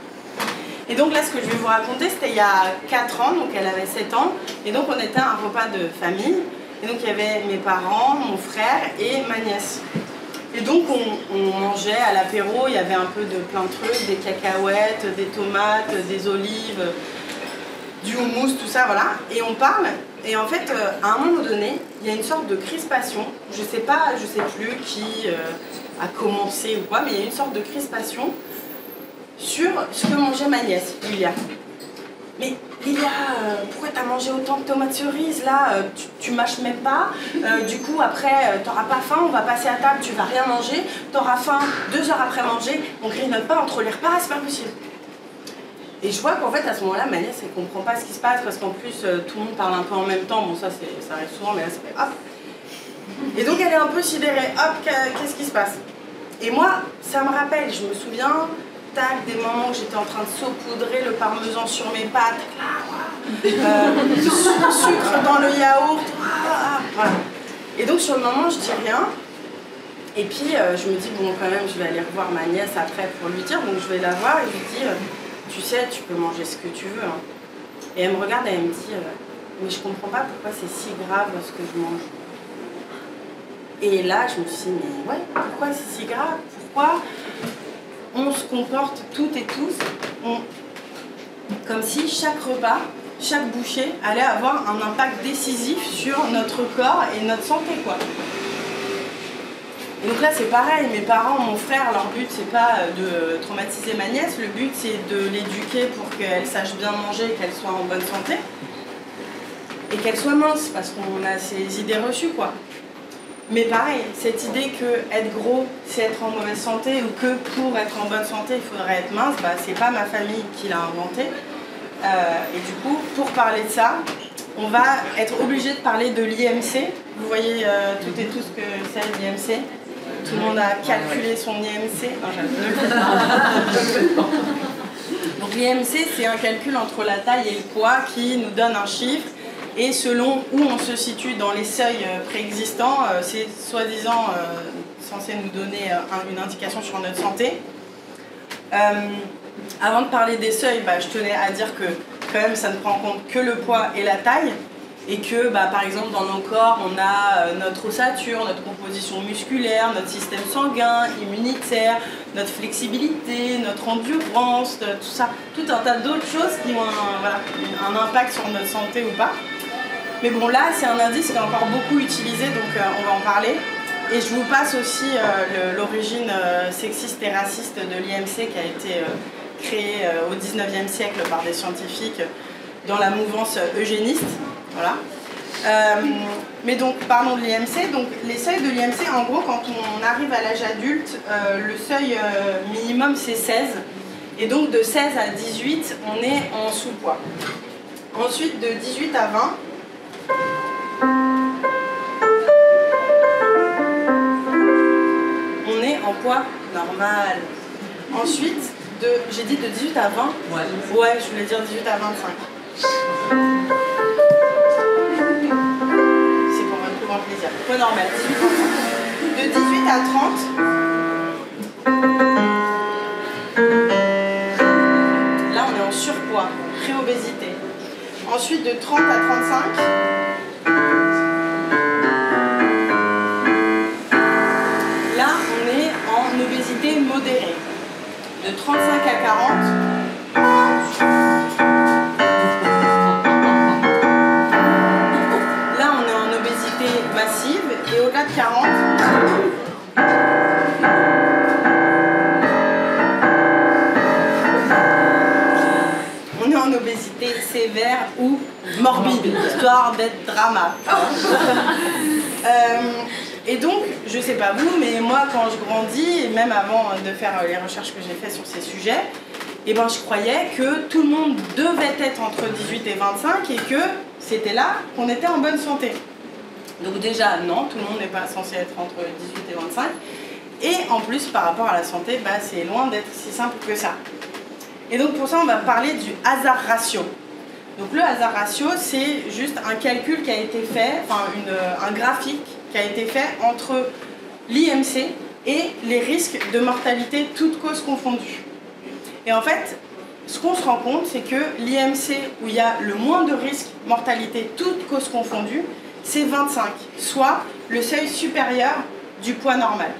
Et donc là ce que je vais vous raconter c'était il y a 4 ans, donc elle avait 7 ans, et donc on était à un repas de famille, et donc il y avait mes parents, mon frère et ma nièce. Et donc on mangeait à l'apéro, il y avait un peu de plein de trucs, des cacahuètes, des tomates, des olives, du houmous, tout ça, voilà, et on parle, et en fait, à un moment donné, il y a une sorte de crispation, je sais plus qui a commencé ou quoi, mais il y a une sorte de crispation sur ce que mangeait ma nièce, Lilia. Mais Lilia, pourquoi t'as mangé autant de tomates cerises là, tu mâches même pas, du coup après t'auras pas faim, on va passer à table, tu vas rien manger, t'auras faim 2 heures après manger, on grignote pas entre les repas, c'est pas possible. Et je vois qu'en fait à ce moment-là, ma nièce elle comprend pas ce qui se passe parce qu'en plus tout le monde parle un peu en même temps, bon ça arrive souvent, mais là ça fait hop. Et donc elle est un peu sidérée, hop, qu'est-ce qui se passe? Et moi, ça me rappelle, je me souviens, tac, des moments où j'étais en train de saupoudrer le parmesan sur mes pâtes, sucre dans le yaourt, voilà. Et donc sur le moment, je dis rien. Et puis je me dis, bon quand même, je vais aller revoir ma nièce après pour lui dire, donc je vais la voir et je lui dis, tu sais, tu peux manger ce que tu veux. Hein. Et elle me regarde et elle me dit, mais je comprends pas pourquoi c'est si grave ce que je mange. Et là, je me suis dit, mais ouais, pourquoi c'est si grave? Pourquoi on se comporte toutes et tous comme si chaque repas, chaque bouchée allait avoir un impact décisif sur notre corps et notre santé, quoi. Et donc là, c'est pareil, mes parents, mon frère, leur but, c'est pas de traumatiser ma nièce, le but, c'est de l'éduquer pour qu'elle sache bien manger, qu'elle soit en bonne santé, et qu'elle soit mince, parce qu'on a ces idées reçues, quoi. Mais pareil, cette idée que être gros, c'est être en mauvaise santé, ou que pour être en bonne santé, il faudrait être mince, bah, c'est pas ma famille qui l'a inventé. Et du coup, pour parler de ça, on va être obligé de parler de l'IMC. Vous voyez toutes et tous ce que c'est l'IMC. Tout le monde a calculé son IMC. Non, donc l'IMC, c'est un calcul entre la taille et le poids qui nous donne un chiffre. Et selon où on se situe dans les seuils préexistants, c'est soi-disant censé nous donner une indication sur notre santé. Avant de parler des seuils, bah, je tenais à dire que quand même ça ne prend en compte que le poids et la taille. Et que bah, par exemple dans nos corps, on a notre ossature, notre composition musculaire, notre système sanguin, immunitaire, notre flexibilité, notre endurance, tout ça, tout un tas d'autres choses qui ont un impact sur notre santé ou pas. Mais bon, là, c'est un indice qui est encore beaucoup utilisé, donc on va en parler. Et je vous passe aussi l'origine sexiste et raciste de l'IMC qui a été créée au 19e siècle par des scientifiques dans la mouvance eugéniste. Voilà. Mais donc, parlons de l'IMC. Donc, les seuils de l'IMC, en gros, quand on arrive à l'âge adulte, le seuil minimum, c'est 16. Et donc, de 16 à 18, on est en sous-poids. Ensuite, de 18 à 20, on est en poids normal. Ensuite, j'ai dit de 18 à 20 ? Ouais, je voulais dire 18 à 25. C'est pour votre plus grand plaisir. Poids normal, 18 à 20. De 18 à 30, là on est en surpoids, pré-obésité. Ensuite, de 30 à 35, là, on est en obésité modérée. De 35 à 40, là, on est en obésité massive. Et au-delà de 40, on est en obésité sévère ou morbide, histoire d'être drama. Et donc, je sais pas vous, mais moi quand je grandis, et même avant de faire les recherches que j'ai faites sur ces sujets, et ben, je croyais que tout le monde devait être entre 18 et 25 et que c'était là qu'on était en bonne santé. Donc déjà, non, tout le monde n'est pas censé être entre 18 et 25. Et en plus, par rapport à la santé, bah, c'est loin d'être si simple que ça. Et donc pour ça, on va parler du hasard ratio. Donc le hasard ratio, c'est juste un calcul qui a été fait, enfin un graphique qui a été fait entre l'IMC et les risques de mortalité, toutes causes confondues. Et en fait, ce qu'on se rend compte, c'est que l'IMC, où il y a le moins de risques mortalité, toutes causes confondues, c'est 25, soit le seuil supérieur du poids normal.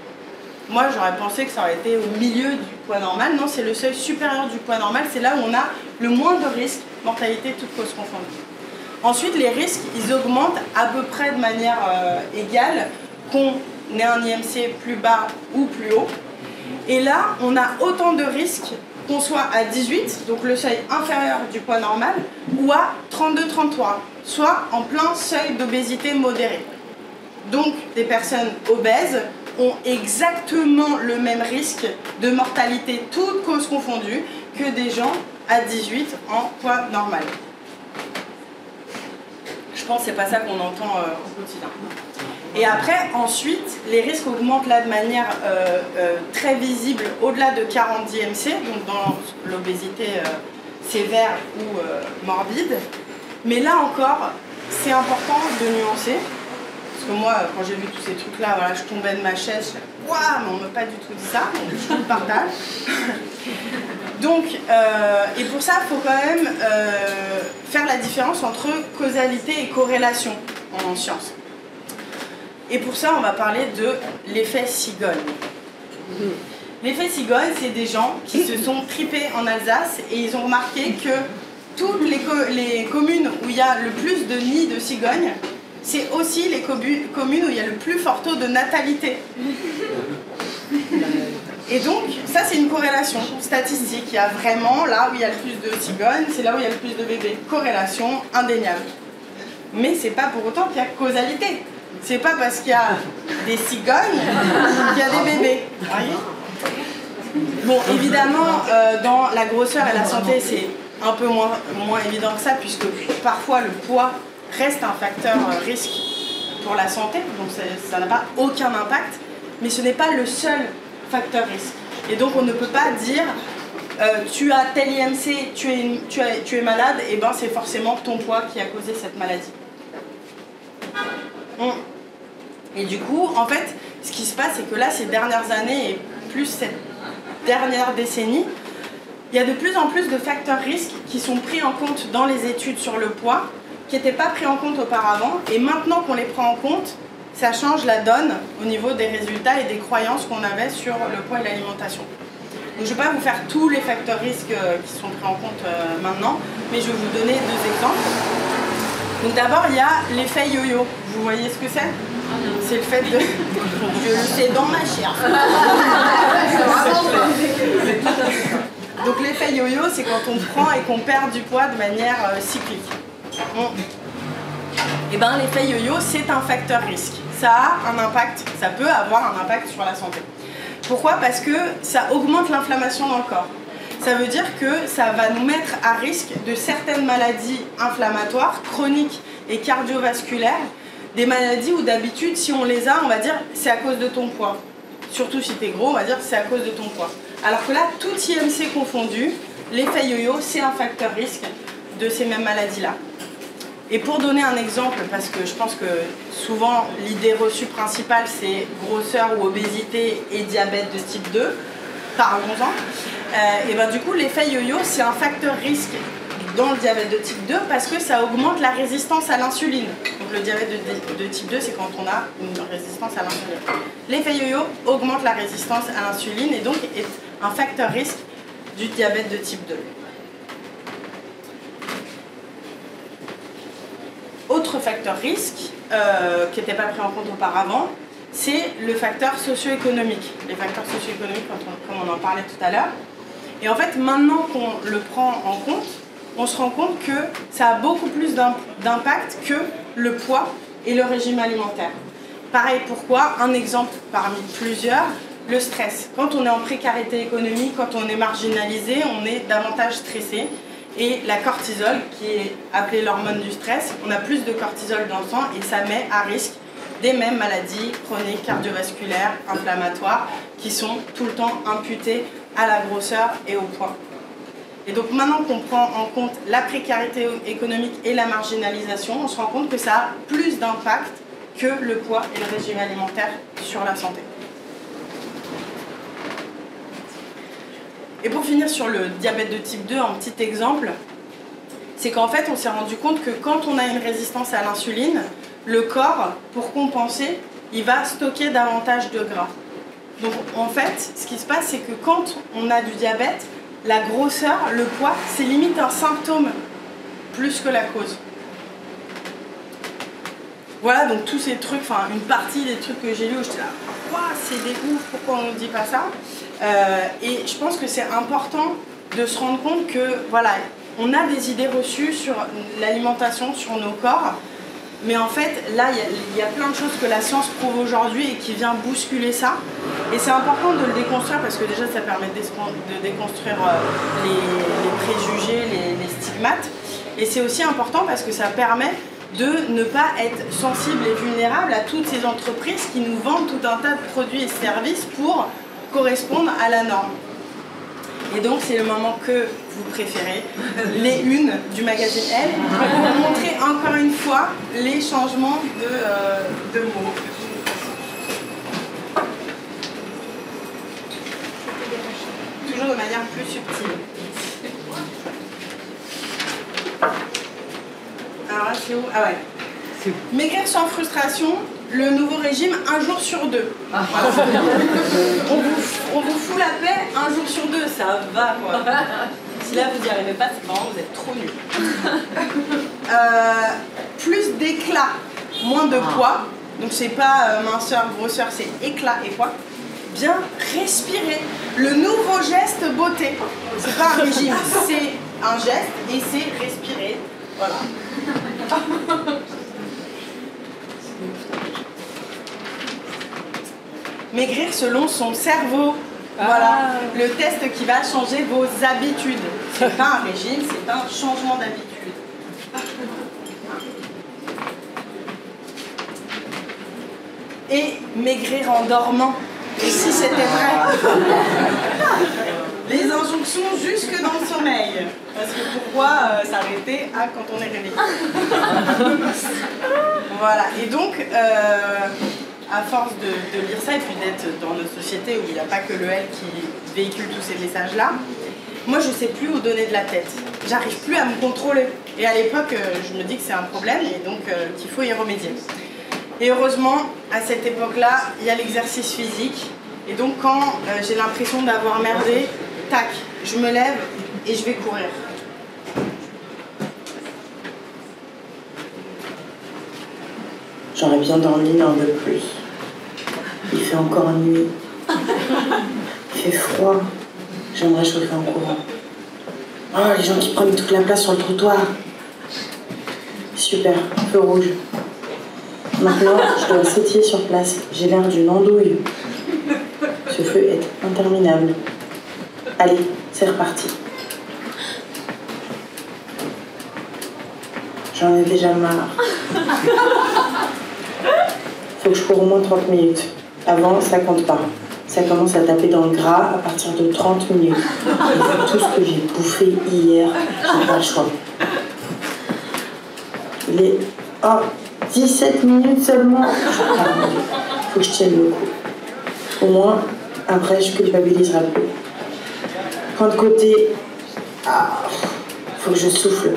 Moi, j'aurais pensé que ça aurait été au milieu du poids normal. Non, c'est le seuil supérieur du poids normal. C'est là où on a le moins de risques, mortalité, toutes causes confondues. Ensuite, les risques, ils augmentent à peu près de manière égale, qu'on ait un IMC plus bas ou plus haut. Et là, on a autant de risques qu'on soit à 18, donc le seuil inférieur du poids normal, ou à 32-33, soit en plein seuil d'obésité modérée. Donc des personnes obèses ont exactement le même risque de mortalité, toutes causes confondues, que des gens à 18 en poids normal. Je pense que c'est pas ça qu'on entend au quotidien. Et après, ensuite, les risques augmentent là de manière très visible au-delà de 40 IMC, donc dans l'obésité sévère ou morbide. Mais là encore, c'est important de nuancer. Parce que moi, quand j'ai vu tous ces trucs-là, voilà, je tombais de ma chaise, je waouh, mais on ne m'a pas du tout dit ça, donc je vous le partage. Donc, et pour ça, il faut quand même faire la différence entre causalité et corrélation en sciences. Et pour ça, on va parler de l'effet cigogne. L'effet cigogne, c'est des gens qui se sont tripés en Alsace et ils ont remarqué que toutes les communes où il y a le plus de nids de cigognes, c'est aussi les communes où il y a le plus fort taux de natalité. Et donc, ça c'est une corrélation statistique. Il y a vraiment, là où il y a le plus de cigognes, c'est là où il y a le plus de bébés. Corrélation indéniable. Mais c'est pas pour autant qu'il y a causalité. C'est pas parce qu'il y a des cigognes qu'il y a des bébés. Voyez ? Bon, évidemment, dans la grosseur et la santé, c'est un peu moins évident que ça, puisque parfois le poids reste un facteur risque pour la santé, donc ça n'a pas aucun impact, mais ce n'est pas le seul facteur risque. Et donc on ne peut pas dire tu as tel IMC, tu es malade, et ben c'est forcément ton poids qui a causé cette maladie. Et du coup, en fait, ce qui se passe, c'est que là, ces dernières années, et plus cette dernière décennie, il y a de plus en plus de facteurs risques qui sont pris en compte dans les études sur le poids, qui n'étaient pas pris en compte auparavant, et maintenant qu'on les prend en compte, ça change la donne au niveau des résultats et des croyances qu'on avait sur le poids et l'alimentation. Donc je ne vais pas vous faire tous les facteurs risques qui sont pris en compte maintenant, mais je vais vous donner deux exemples. Donc d'abord, il y a l'effet yo-yo. Vous voyez ce que c'est ? C'est le fait de... Je le sais dans ma chair. Donc l'effet yo-yo, c'est quand on prend et qu'on perd du poids de manière cyclique. Et bien l'effet yo-yo, c'est un facteur risque. Ça a un impact, ça peut avoir un impact sur la santé. Pourquoi ? Parce que ça augmente l'inflammation dans le corps. Ça veut dire que ça va nous mettre à risque de certaines maladies inflammatoires, chroniques et cardiovasculaires, des maladies où d'habitude, si on les a, on va dire c'est à cause de ton poids. Surtout si tu es gros, on va dire c'est à cause de ton poids. Alors que là, tout IMC confondu, l'effet yo-yo, c'est un facteur risque de ces mêmes maladies-là. Et pour donner un exemple, parce que je pense que souvent l'idée reçue principale c'est grosseur ou obésité et diabète de type 2, parlons-en. Et ben du coup l'effet yo-yo c'est un facteur risque dans le diabète de type 2 parce que ça augmente la résistance à l'insuline. Donc le diabète de type 2 c'est quand on a une résistance à l'insuline. L'effet yo-yo augmente la résistance à l'insuline et donc est un facteur risque du diabète de type 2. Autre facteur risque qui n'était pas pris en compte auparavant, c'est le facteur socio-économique. Les facteurs socio-économiques, comme on en parlait tout à l'heure. Et en fait, maintenant qu'on le prend en compte, on se rend compte que ça a beaucoup plus d'impact que le poids et le régime alimentaire. Pareil, pourquoi ? Un exemple parmi plusieurs, le stress. Quand on est en précarité économique, quand on est marginalisé, on est davantage stressé. Et la cortisol, qui est appelée l'hormone du stress, on a plus de cortisol dans le sang et ça met à risque des mêmes maladies chroniques, cardiovasculaires, inflammatoires, qui sont tout le temps imputées à la grosseur et au poids. Et donc maintenant qu'on prend en compte la précarité économique et la marginalisation, on se rend compte que ça a plus d'impact que le poids et le régime alimentaire sur la santé. Et pour finir sur le diabète de type 2, un petit exemple, c'est qu'en fait on s'est rendu compte que quand on a une résistance à l'insuline, le corps, pour compenser, il va stocker davantage de gras. Donc en fait, ce qui se passe, c'est que quand on a du diabète, la grosseur, le poids, c'est limite un symptôme plus que la cause. Voilà, donc tous ces trucs, enfin une partie des trucs que j'ai lus où j'étais là, waouh, c'est des ouf, pourquoi on ne dit pas ça ? Et je pense que c'est important de se rendre compte que, voilà, on a des idées reçues sur l'alimentation, sur nos corps, mais en fait, là, il y a plein de choses que la science prouve aujourd'hui et qui vient bousculer ça. Et c'est important de le déconstruire parce que déjà, ça permet de déconstruire les préjugés, les stigmates. Et c'est aussi important parce que ça permet de ne pas être sensible et vulnérable à toutes ces entreprises qui nous vendent tout un tas de produits et services pour correspondre à la norme. Et donc c'est le moment que vous préférez, les unes du magazine Elle, pour vous montrer encore une fois les changements de mots. Toujours de manière plus subtile. Alors là c'est où? Ah ouais. Maigrir sans frustration, le nouveau régime, 1 jour sur 2. Voilà. On vous fout la paix 1 jour sur 2, ça va quoi. Si là vous n'y arrivez pas, c'est vraiment vous êtes trop nuls. Plus d'éclat, moins de poids. Donc c'est pas minceur, grosseur, c'est éclat et poids. Bien respirer. Le nouveau geste beauté. C'est pas un régime, c'est un geste et c'est respirer. Voilà. Maigrir selon son cerveau. Voilà, le test qui va changer vos habitudes. C'est pas un régime, c'est un changement d'habitude. Et maigrir en dormant. Et si c'était vrai? Les injonctions jusque dans le sommeil. Parce que pourquoi s'arrêter à quand on est réveillé? Voilà, et donc, à force de lire ça et puis d'être dans notre société où il n'y a pas que le L qui véhicule tous ces messages-là, moi je ne sais plus où donner de la tête. J'arrive plus à me contrôler. Et à l'époque, je me dis que c'est un problème et donc qu'il faut y remédier. Et heureusement, à cette époque-là, il y a l'exercice physique. Et donc quand j'ai l'impression d'avoir merdé, tac, je me lève et je vais courir. J'aurais bien dormi un peu plus. Il fait encore nuit. Il fait froid. J'aimerais chauffer en courant. Oh, les gens qui prennent toute la place sur le trottoir. Super, feu rouge. Maintenant, je dois s'étirer sur place. J'ai l'air d'une andouille. Ce feu est interminable. Allez, c'est reparti. J'en ai déjà marre. Faut que je cours au moins 30 minutes. Avant, ça compte pas. Ça commence à taper dans le gras à partir de 30 minutes. Et tout ce que j'ai bouffé hier, j'ai pas le choix. Il est... Oh, 17 minutes seulement. Faut que je tienne le coup. Au moins, après, je culpabiliserai plus. Point de côté. Ah, faut que je souffle.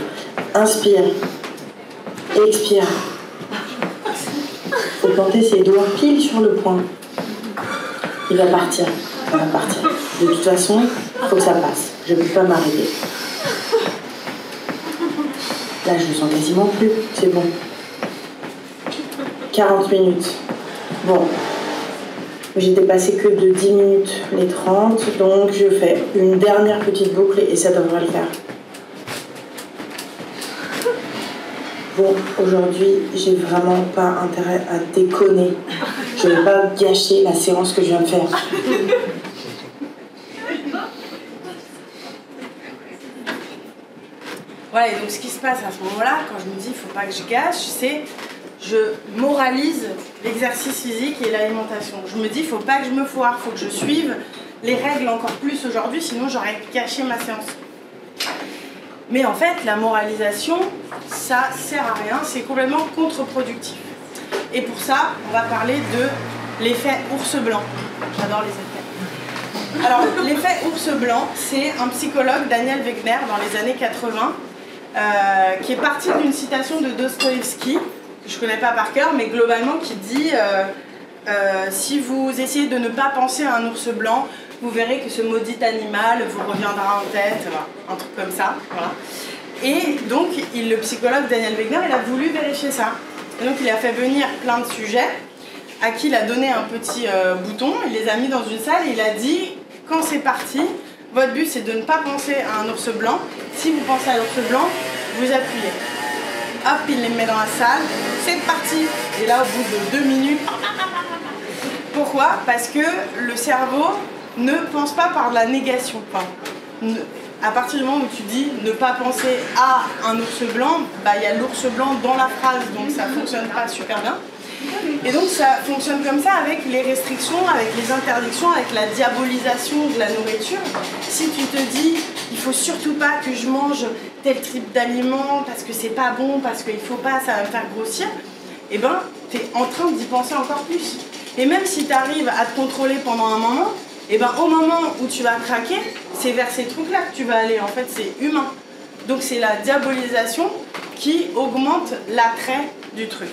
Inspire. Expire. Faut planter ses doigts pile sur le point. Il va partir. Il va partir. De toute façon, faut que ça passe. Je ne peux pas m'arrêter. Là, je le sens quasiment plus. C'est bon. 40 minutes. Bon. J'ai dépassé que de 10 minutes les 30. Donc, je fais une dernière petite boucle et ça devrait le faire. Bon, aujourd'hui, j'ai vraiment pas intérêt à déconner. Je vais pas gâcher la séance que je viens de faire. Voilà, et donc ce qui se passe à ce moment-là, quand je me dis il faut pas que je gâche, c'est je moralise l'exercice physique et l'alimentation. Je me dis il faut pas que je me foire, il faut que je suive les règles encore plus aujourd'hui, sinon j'aurais gâché ma séance. Mais en fait, la moralisation, ça sert à rien, c'est complètement contre-productif. Et pour ça, on va parler de l'effet ours blanc. J'adore les effets. Alors, l'effet ours blanc, c'est un psychologue, Daniel Wegner, dans les années 80, qui est parti d'une citation de Dostoïevski, que je ne connais pas par cœur, mais globalement qui dit si vous essayez de ne pas penser à un ours blanc, vous verrez que ce maudit animal vous reviendra en tête, voilà, un truc comme ça. Voilà. Et donc, le psychologue Daniel Wegner, il a voulu vérifier ça. Et donc, il a fait venir plein de sujets à qui il a donné un petit bouton, il les a mis dans une salle et il a dit, quand c'est parti, Votre but, c'est de ne pas penser à un ours blanc. Si vous pensez à l'ours blanc, vous appuyez. Hop, il les met dans la salle. C'est parti. Et là, au bout de 2 minutes... Pourquoi? Parce que le cerveau ne pense pas par de la négation. Enfin, à partir du moment où tu dis ne pas penser à un ours blanc, bah, y a l'ours blanc dans la phrase, donc ça ne fonctionne pas super bien. Et donc ça fonctionne comme ça avec les restrictions, avec les interdictions, avec la diabolisation de la nourriture. Si tu te dis il faut surtout pas que je mange tel type d'aliment parce que c'est pas bon, parce qu'il faut pas, ça va me faire grossir, et ben tu es en train d'y penser encore plus. Et même si tu arrives à te contrôler pendant un moment, et ben au moment où tu vas craquer, c'est vers ces trucs-là que tu vas aller. En fait, c'est humain. Donc c'est la diabolisation qui augmente l'attrait du truc.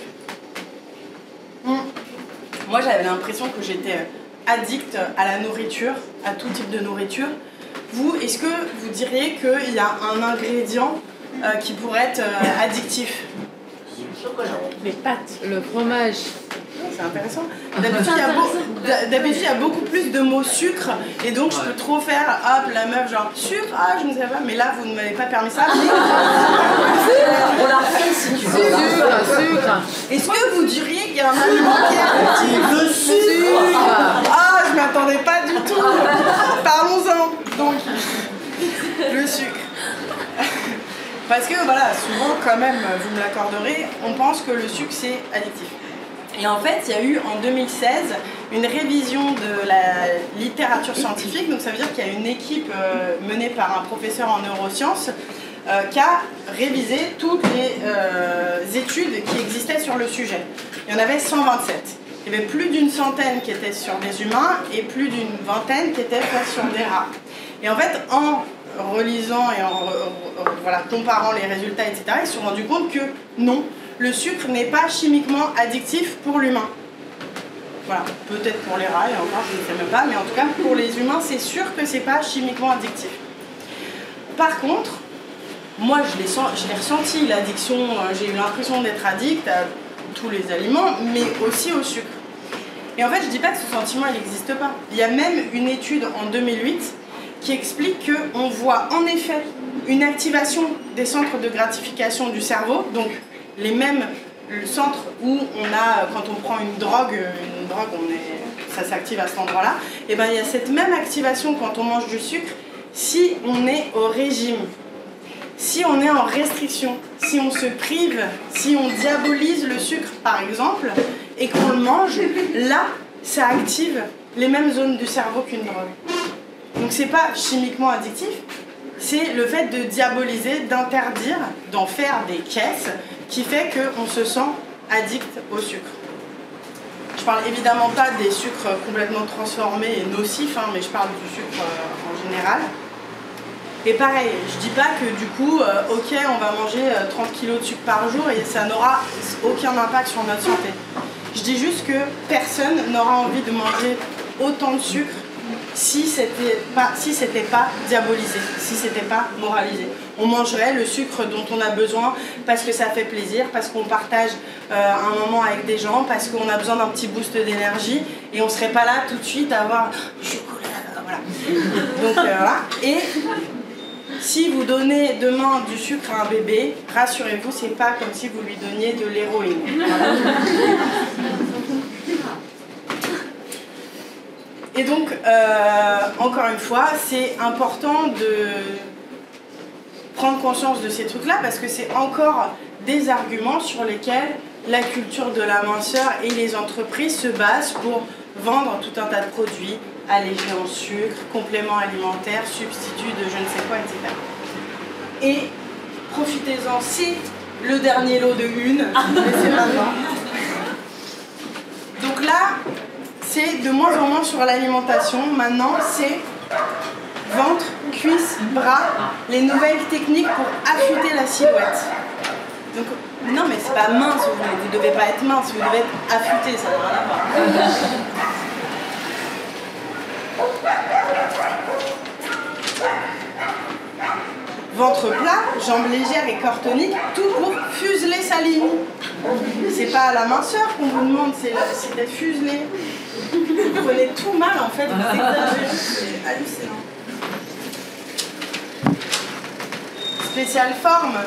Moi, j'avais l'impression que j'étais addict à la nourriture, à tout type de nourriture. Vous, est-ce que vous diriez qu'il y a un ingrédient qui pourrait être addictif? Les pâtes, le fromage. C'est intéressant. D'habitude, il y a beaucoup plus de mots sucre, et donc je peux trop faire, hop, la meuf, genre sucre, ah, je ne sais pas, mais là, vous ne m'avez pas permis ça. On l'a fait si tu veux. Sucre. Est-ce que vous diriez qu'il y a un aliment qui est addictif? Le sucre. Ah, je ne m'attendais pas du tout. Parlons-en. Donc, le sucre. Parce que voilà, souvent quand même, vous me l'accorderez, on pense que le sucre c'est addictif. Et en fait, il y a eu en 2016 une révision de la littérature scientifique, donc ça veut dire qu'il y a une équipe menée par un professeur en neurosciences qui a révisé toutes les études qui existaient sur le sujet. Il y en avait 127. Il y avait plus d'une centaine qui étaient sur des humains et plus d'une vingtaine qui étaient sur des rats. Et en fait, en relisant et en voilà, comparant les résultats, etc., ils se sont rendus compte que non, le sucre n'est pas chimiquement addictif pour l'humain. Voilà, peut-être pour les rats, et encore je ne sais même pas, mais en tout cas pour les humains, c'est sûr que c'est pas chimiquement addictif. Par contre, moi je l'ai ressenti, l'addiction, j'ai eu l'impression d'être addict à tous les aliments, mais aussi au sucre. Et en fait, je dis pas que ce sentiment il n'existe pas. Il y a même une étude en 2008 qui explique qu'on voit en effet une activation des centres de gratification du cerveau, donc les mêmes centres où on a, quand on prend une drogue ça s'active à cet endroit-là, et ben il y a cette même activation quand on mange du sucre si on est au régime, si on est en restriction, si on se prive, si on diabolise le sucre par exemple, et qu'on le mange, là ça active les mêmes zones du cerveau qu'une drogue. Donc c'est pas chimiquement addictif, c'est le fait de diaboliser, d'interdire, d'en faire des caisses qui fait qu'on se sent addict au sucre. Je parle évidemment pas des sucres complètement transformés et nocifs, hein, mais je parle du sucre en général. Et pareil, je dis pas que du coup, ok, on va manger 30 kg de sucre par jour et ça n'aura aucun impact sur notre santé. Je dis juste que personne n'aura envie de manger autant de sucre si c'était pas diabolisé, si c'était pas moralisé. On mangerait le sucre dont on a besoin parce que ça fait plaisir, parce qu'on partage un moment avec des gens, parce qu'on a besoin d'un petit boost d'énergie, et on serait pas là tout de suite à avoir du chocolat, voilà. Donc voilà. Et si vous donnez demain du sucre à un bébé, rassurez-vous, c'est pas comme si vous lui donniez de l'héroïne. Voilà. Et donc, encore une fois, c'est important de prendre conscience de ces trucs-là parce que c'est encore des arguments sur lesquels la culture de la minceur et les entreprises se basent pour vendre tout un tas de produits allégés en sucre, compléments alimentaires, substituts de je ne sais quoi, etc. Et profitez-en, c'est le dernier lot de une, mais c'est maintenant. Donc là, c'est de moins en moins sur l'alimentation. Maintenant, c'est ventre, cuisses, bras, les nouvelles techniques pour affûter la silhouette. Donc, non, mais c'est pas mince, vous ne devez pas être mince, vous devez être affûté, ça n'a rien à voir. Ventre plat, jambes légères et corps tonique, tout pour fuseler sa ligne. C'est pas la minceur qu'on vous demande, c'est d'être fuselé. Vous prenez tout mal en fait, vous exagérez, c'est hallucinant. spéciale forme,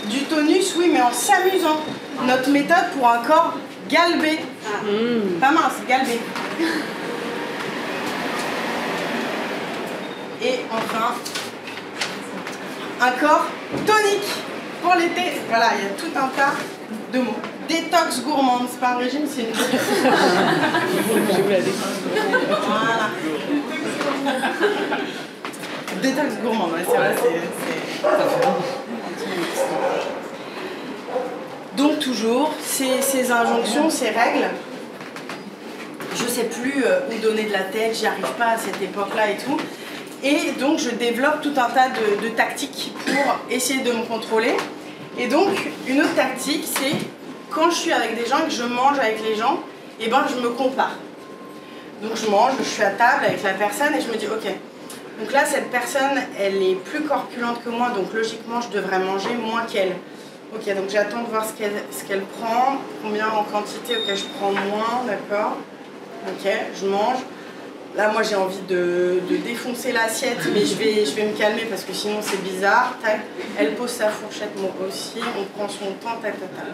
du tonus, oui, mais en s'amusant. Notre méthode pour un corps galbé. Pas mince, galbé. Et enfin, un corps tonique pour l'été. Voilà, il y a tout un tas de mots. Détox gourmande, c'est pas un régime, c'est une... Voilà. Détox gourmande, ouais, c'est vrai, c'est... Donc toujours, ces injonctions, ces règles, je sais plus où donner de la tête, j'y arrive pas à cette époque-là et tout. Et donc je développe tout un tas de tactiques pour essayer de me contrôler. Et donc une autre tactique, c'est quand je suis avec des gens et que je mange avec les gens, et ben je me compare. Donc je mange, je suis à table avec la personne et je me dis ok, donc là cette personne elle est plus corpulente que moi, donc logiquement je devrais manger moins qu'elle. Ok, donc j'attends de voir ce qu'elle prend, combien en quantité, ok je prends moins, d'accord. Ok, je mange. Là, moi, j'ai envie de défoncer l'assiette, mais je vais me calmer parce que sinon, c'est bizarre. Tac. Elle pose sa fourchette, moi aussi. On prend son temps, tac, tac, tac.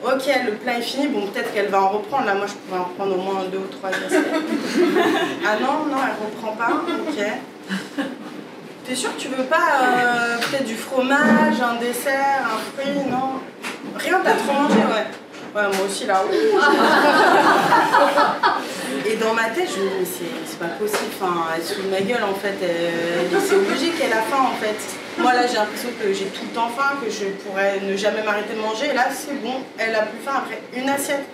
Ok, le plat est fini. Bon, peut-être qu'elle va en reprendre. Là, moi, je pourrais en reprendre au moins 2 ou 3 assiettes. Ah non, non, elle reprend pas. Ok. T'es sûr que tu veux pas peut-être du fromage, un dessert, un fruit? Non. Rien, t'as trop mangé, ouais. Ouais, moi aussi là. Et dans ma tête, je me dis, c'est pas possible, enfin, elle se fout de ma gueule en fait, c'est obligé qu'elle a faim en fait. Moi là, j'ai l'impression que j'ai tout le temps faim, que je pourrais ne jamais m'arrêter de manger, et là, c'est bon, elle a plus faim après une assiette.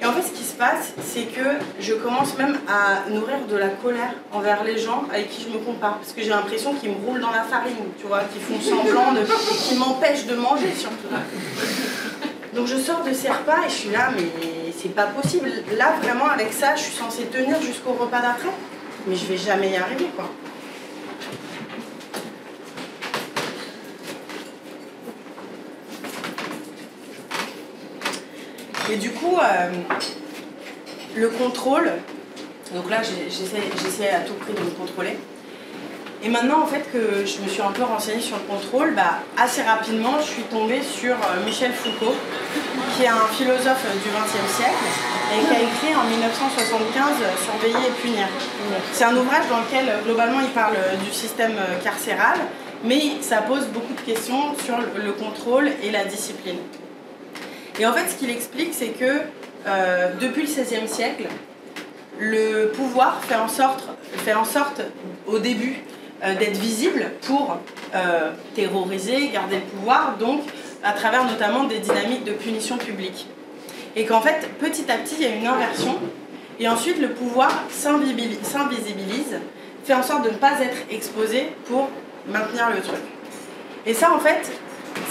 Et en fait, ce qui se passe, c'est que je commence même à nourrir de la colère envers les gens avec qui je me compare, parce que j'ai l'impression qu'ils me roulent dans la farine, tu vois, qu'ils font semblant et qui m'empêchent de manger surtout. Donc je sors de ces repas et je suis là, mais c'est pas possible. Là, vraiment, avec ça, je suis censée tenir jusqu'au repas d'après. Mais je vais jamais y arriver, quoi. Et du coup, le contrôle, donc là, j'essaie à tout prix de me contrôler. Et maintenant, en fait, que je me suis un peu renseignée sur le contrôle, bah, assez rapidement, je suis tombée sur Michel Foucault, qui est un philosophe du XXe siècle et qui a écrit en 1975 « Surveiller et punir ». C'est un ouvrage dans lequel, globalement, il parle du système carcéral, mais ça pose beaucoup de questions sur le contrôle et la discipline. Et en fait, ce qu'il explique, c'est que depuis le XVIe siècle, le pouvoir fait en sorte au début, d'être visible pour terroriser, garder le pouvoir, donc à travers notamment des dynamiques de punition publique. Et qu'en fait, petit à petit, il y a une inversion, et ensuite le pouvoir s'invisibilise, fait en sorte de ne pas être exposé pour maintenir le truc. Et ça, en fait,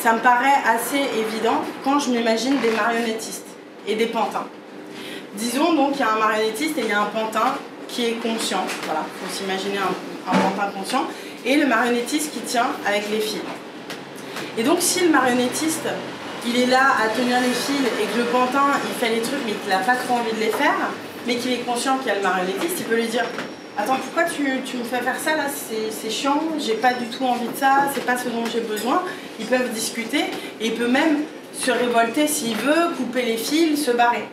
ça me paraît assez évident quand je m'imagine des marionnettistes et des pantins. Disons donc qu'il y a un marionnettiste et il y a un pantin qui est conscient, voilà, il faut s'imaginer un pantin conscient, et le marionnettiste qui tient avec les fils. Et donc si le marionnettiste, il est là à tenir les fils et que le pantin, il fait les trucs mais qu'il n'a pas trop envie de les faire, mais qu'il est conscient qu'il y a le marionnettiste, il peut lui dire « Attends, pourquoi tu me fais faire ça là? C'est chiant, j'ai pas du tout envie de ça, c'est pas ce dont j'ai besoin. » Ils peuvent discuter et il peut même se révolter s'il veut, couper les fils, se barrer.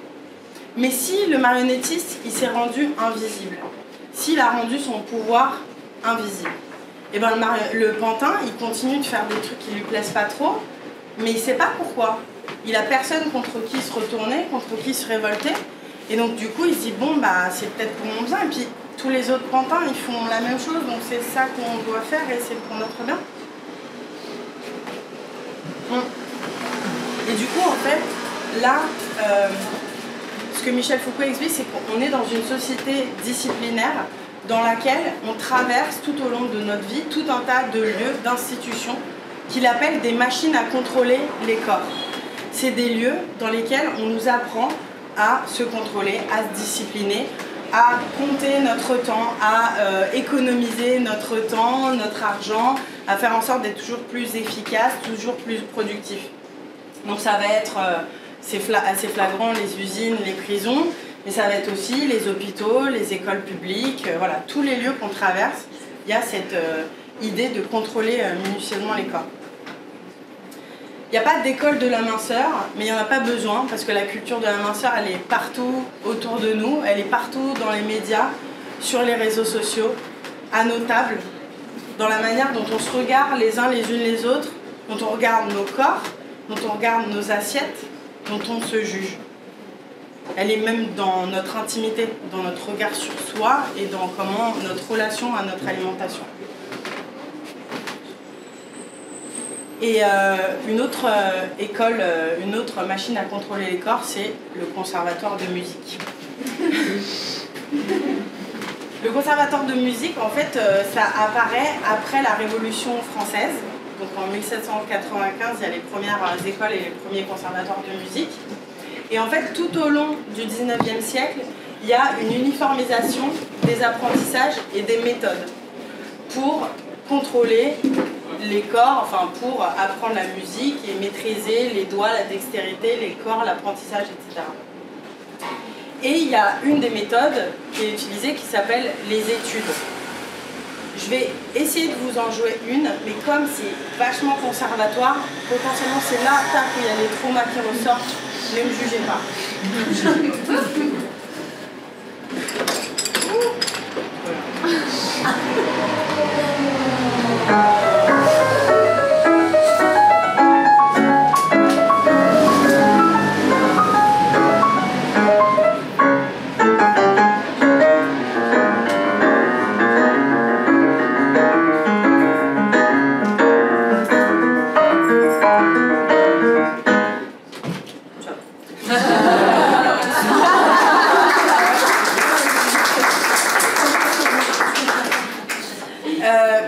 Mais si le marionnettiste, il s'est rendu invisible, s'il a rendu son pouvoir invisible, et ben le pantin, il continue de faire des trucs qui lui plaisent pas trop, mais il sait pas pourquoi. Il a personne contre qui se retourner, contre qui se révolter, et donc du coup il se dit bon bah c'est peut-être pour mon bien, et puis tous les autres pantins ils font la même chose, donc c'est ça qu'on doit faire et c'est pour notre bien. Et du coup en fait, là, ce que Michel Foucault explique, c'est qu'on est dans une société disciplinaire dans laquelle on traverse tout au long de notre vie tout un tas de lieux, d'institutions, qu'il appelle des machines à contrôler les corps. C'est des lieux dans lesquels on nous apprend à se contrôler, à se discipliner, à compter notre temps, à économiser notre temps, notre argent, à faire en sorte d'être toujours plus efficace, toujours plus productif. Donc ça va être assez flagrant, les usines, les prisons, mais ça va être aussi les hôpitaux, les écoles publiques, voilà, tous les lieux qu'on traverse, il y a cette idée de contrôler minutieusement les corps. Il n'y a pas d'école de la minceur, mais il n'y en a pas besoin, parce que la culture de la minceur, elle est partout autour de nous, elle est partout dans les médias, sur les réseaux sociaux, à nos tables, dans la manière dont on se regarde les uns les unes les autres, dont on regarde nos corps, dont on regarde nos assiettes, dont on se juge. Elle est même dans notre intimité, dans notre regard sur soi et dans comment notre relation à notre alimentation. Et une autre école, une autre machine à contrôler les corps, c'est le conservatoire de musique. Le conservatoire de musique, en fait, ça apparaît après la Révolution française. Donc en 1795, il y a les premières écoles et les premiers conservatoires de musique. Et en fait, tout au long du 19e siècle, il y a une uniformisation des apprentissages et des méthodes pour contrôler les corps, enfin pour apprendre la musique et maîtriser les doigts, la dextérité, les corps, l'apprentissage, etc. Et il y a une des méthodes qui est utilisée qui s'appelle les études. Je vais essayer de vous en jouer une, mais comme c'est vachement conservatoire, potentiellement c'est là où il y a les traumas qui ressortent, ne me jugez pas.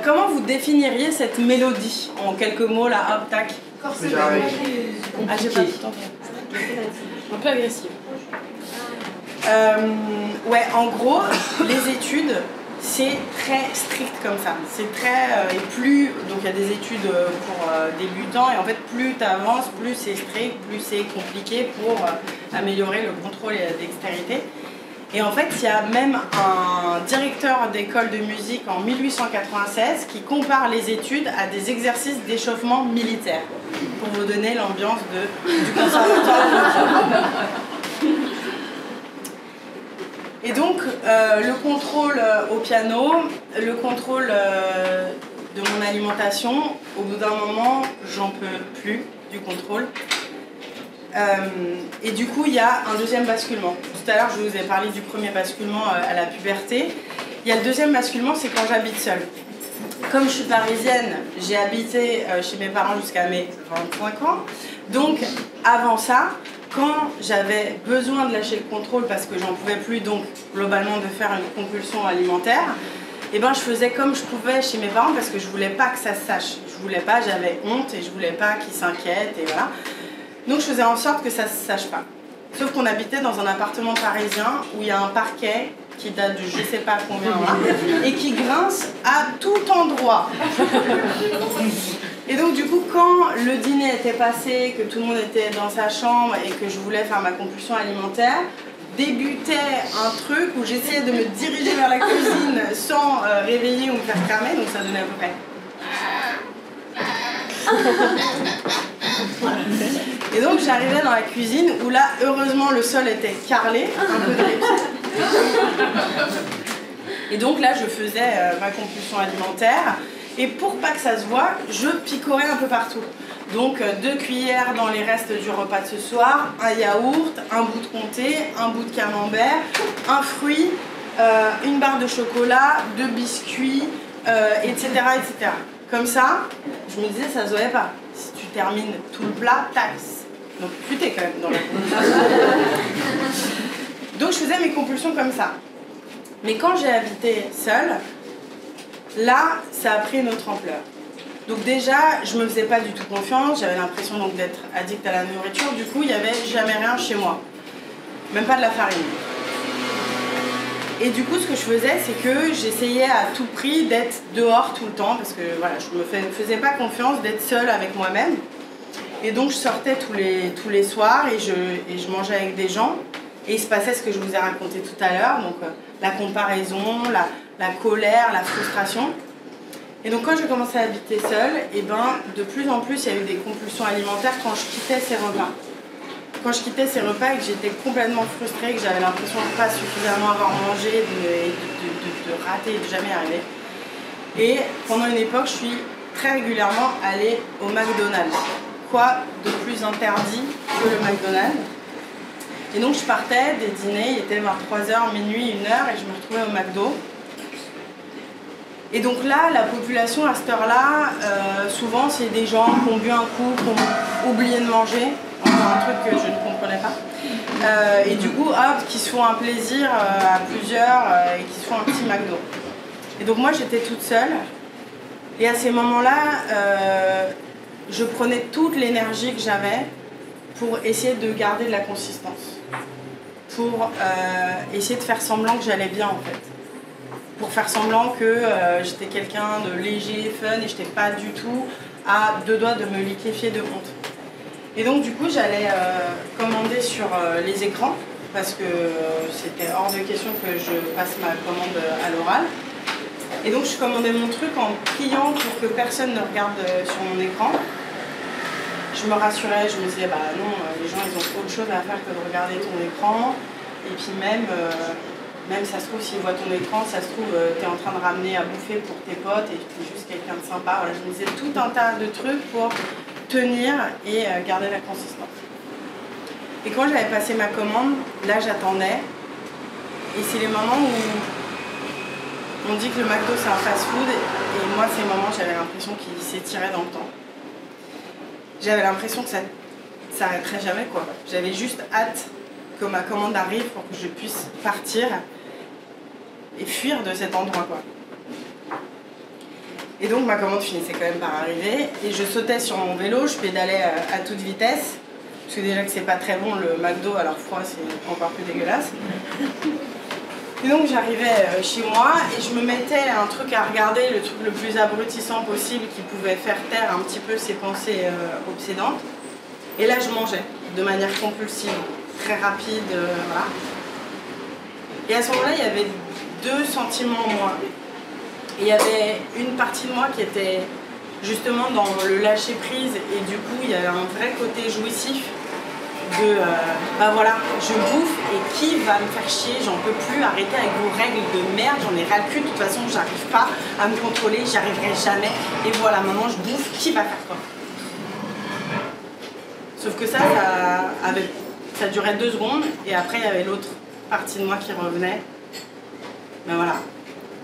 Comment vous définiriez cette mélodie en quelques mots là, hop, tac? Ah, j'ai pas tout entendu. Un peu agressive. Ouais, en gros, les études, c'est très strict comme ça. C'est très. Et plus. Donc il y a des études pour débutants, et en fait, plus tu avances, plus c'est strict, plus c'est compliqué pour améliorer le contrôle et la dextérité. Et en fait, il y a même un directeur d'école de musique en 1896 qui compare les études à des exercices d'échauffement militaire, pour vous donner l'ambiance du conservatoire. Et donc, le contrôle au piano, le contrôle de mon alimentation, au bout d'un moment, j'en peux plus du contrôle. Et du coup, il y a un deuxième basculement. Tout à l'heure, je vous ai parlé du premier basculement à la puberté. Il y a le deuxième basculement, c'est quand j'habite seule. Comme je suis parisienne, j'ai habité chez mes parents jusqu'à mes 25 ans. Donc, avant ça, quand j'avais besoin de lâcher le contrôle parce que j'en pouvais plus, donc globalement de faire une compulsion alimentaire, et ben, je faisais comme je pouvais chez mes parents parce que je voulais pas que ça se sache. Je voulais pas, j'avais honte et je voulais pas qu'ils s'inquiètent et voilà. Donc je faisais en sorte que ça ne se sache pas. Sauf qu'on habitait dans un appartement parisien où il y a un parquet qui date de je ne sais pas combien là, et qui grince à tout endroit. Et donc du coup, quand le dîner était passé, que tout le monde était dans sa chambre et que je voulais faire ma compulsion alimentaire, débutait un truc où j'essayais de me diriger vers la cuisine sans réveiller ou me faire cramer, donc ça donnait à peu près. Et donc j'arrivais dans la cuisine où là, heureusement, le sol était carrelé, un peu de répit. Et donc là, je faisais ma compulsion alimentaire. Et pour pas que ça se voie, je picorais un peu partout. Donc 2 cuillères dans les restes du repas de ce soir, un yaourt, un bout de comté, un bout de camembert, un fruit, une barre de chocolat, 2 biscuits, etc., etc. Comme ça, je me disais, ça se voyait pas. Si tu termines tout le plat, taxe. Donc tu t'es quand même dans la compulsion. Donc je faisais mes compulsions comme ça. Mais quand j'ai habité seule, là, ça a pris une autre ampleur. Donc déjà, je me faisais pas du tout confiance, j'avais l'impression donc d'être addict à la nourriture, du coup, il n'y avait jamais rien chez moi. Même pas de la farine. Et du coup, ce que je faisais, c'est que j'essayais à tout prix d'être dehors tout le temps, parce que voilà, je me faisais pas confiance d'être seule avec moi-même. Et donc, je sortais tous les soirs et je mangeais avec des gens. Et il se passait ce que je vous ai raconté tout à l'heure, donc la comparaison, la colère, la frustration. Et donc quand j'ai commencé à habiter seule, et ben, de plus en plus il y a eu des compulsions alimentaires quand je quittais ces repas. Quand je quittais ces repas et que j'étais complètement frustrée, que j'avais l'impression de ne pas suffisamment avoir mangé, de rater, de jamais y arriver. Et pendant une époque, je suis très régulièrement allée au McDonald's. Quoi de plus interdit que le McDonald's? Et donc je partais des dîners, il était vers 3h, minuit, 1h, et je me retrouvais au McDo. Et donc là, la population à cette heure-là, souvent c'est des gens qui ont bu un coup, qui ont oublié de manger, un truc que je ne comprenais pas. Et du coup, hop, qui se font un plaisir à plusieurs et qui se font un petit McDo. Et donc moi j'étais toute seule. Et à ces moments-là, je prenais toute l'énergie que j'avais pour essayer de garder de la consistance. Pour essayer de faire semblant que j'allais bien en fait. Pour faire semblant que j'étais quelqu'un de léger, fun, et je n'étais pas du tout à 2 doigts de me liquéfier de honte. Et donc du coup j'allais commander sur les écrans, parce que c'était hors de question que je passe ma commande à l'oral. Et donc je commandais mon truc en priant pour que personne ne regarde sur mon écran. Je me rassurais, je me disais bah non, les gens ils ont autre chose à faire que de regarder ton écran. Et puis même ça se trouve, s'ils voient ton écran, ça se trouve, tu es en train de ramener à bouffer pour tes potes et tu es juste quelqu'un de sympa. Voilà, je me disais tout un tas de trucs pour tenir et garder la consistance. Et quand j'avais passé ma commande, là j'attendais. Et c'est les moments où on dit que le McDo c'est un fast-food. Et moi, ces moments, j'avais l'impression qu'il s'étirait dans le temps. J'avais l'impression que ça s'arrêterait jamais, quoi. J'avais juste hâte que ma commande arrive pour que je puisse partir et fuir de cet endroit, quoi. Et donc ma commande finissait quand même par arriver et je sautais sur mon vélo, je pédalais à toute vitesse, parce que déjà que c'est pas très bon le McDo, alors froid c'est encore plus dégueulasse. Et donc j'arrivais chez moi et je me mettais un truc à regarder, le truc le plus abrutissant possible qui pouvait faire taire un petit peu ces pensées obsédantes. Et là je mangeais de manière compulsive, très rapide, voilà. Et à ce moment-là, il y avait 2 sentiments en moi. Et il y avait une partie de moi qui était justement dans le lâcher-prise et du coup, il y avait un vrai côté jouissif de bah voilà, je bouffe et qui va me faire chier, j'en peux plus, arrêter avec vos règles de merde, j'en ai ras le cul, de toute façon, j'arrive pas à me contrôler, j'y arriverai jamais. Et voilà, maintenant je bouffe, qui va faire quoi? Sauf que ça durait 2 secondes et après il y avait l'autre partie de moi qui revenait. Mais voilà,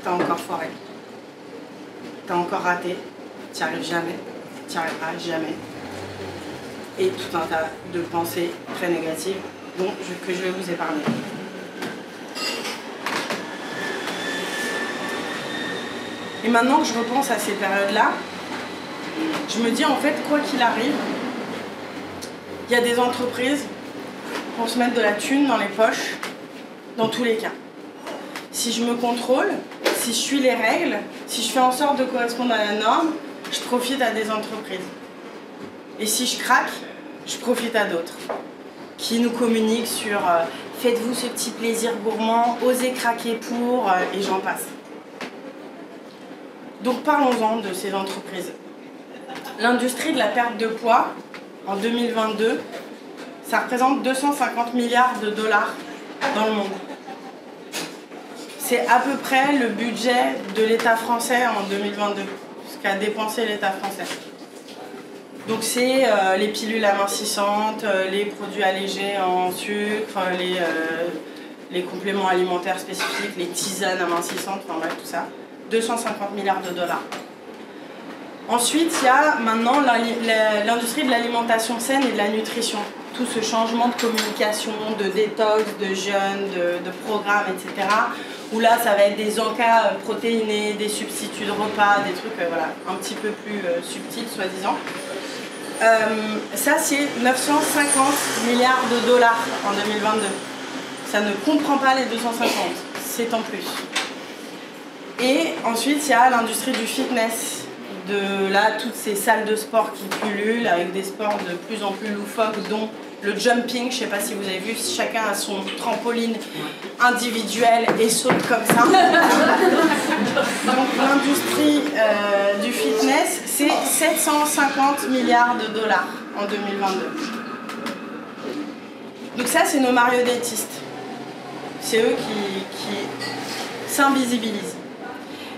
t'as encore foiré. T'as encore raté, t'y arrives jamais, t'y arriveras jamais. Et tout un tas de pensées très négatives que je vais vous épargner. Et maintenant que je repense à ces périodes-là, je me dis en fait, quoi qu'il arrive, il y a des entreprises pour se mettre de la thune dans les poches, dans tous les cas. Si je me contrôle, si je suis les règles, si je fais en sorte de correspondre à la norme, je profite à des entreprises. Et si je craque, je profite à d'autres qui nous communiquent sur faites-vous ce petit plaisir gourmand, osez craquer pour, et j'en passe. Donc parlons-en de ces entreprises. L'industrie de la perte de poids, en 2022, ça représente 250 milliards de dollars dans le monde. C'est à peu près le budget de l'État français en 2022, ce qu'a dépensé l'État français. Donc c'est les pilules amincissantes, les produits allégés en sucre, les compléments alimentaires spécifiques, les tisanes amincissantes, enfin bref tout ça. 250 milliards de dollars. Ensuite, il y a maintenant l'industrie de l'alimentation saine et de la nutrition. Tout ce changement de communication, de détox, de jeûne, de programmes, etc. Où là, ça va être des encas protéinés, des substituts de repas, des trucs voilà, un petit peu plus subtils, soi-disant. Ça, c'est 950 milliards de dollars en 2022. Ça ne comprend pas les 250, c'est en plus. Et ensuite, il y a l'industrie du fitness. De là, toutes ces salles de sport qui pullulent avec des sports de plus en plus loufoques, dont le jumping, je sais pas si vous avez vu, chacun a son trampoline individuel et saute comme ça. Donc l'industrie du fitness, c'est 750 milliards de dollars en 2022. Donc ça, c'est nos marionnettistes. C'est eux qui s'invisibilisent.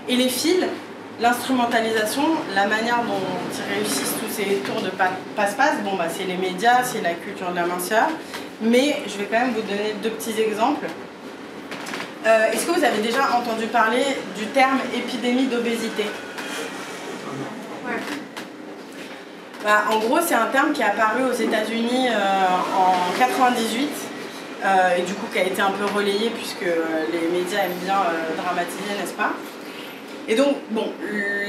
Et les fils, l'instrumentalisation, la manière dont ils réussissent tous ces tours de passe-passe, bon, bah, c'est les médias, c'est la culture de la minceur, mais je vais quand même vous donner 2 petits exemples. Est-ce que vous avez déjà entendu parler du terme épidémie d'obésité? Ouais. Bah, en gros, c'est un terme qui est apparu aux États-Unis en 98 et du coup qui a été un peu relayé puisque les médias aiment bien dramatiser, n'est-ce pas? Et donc, bon,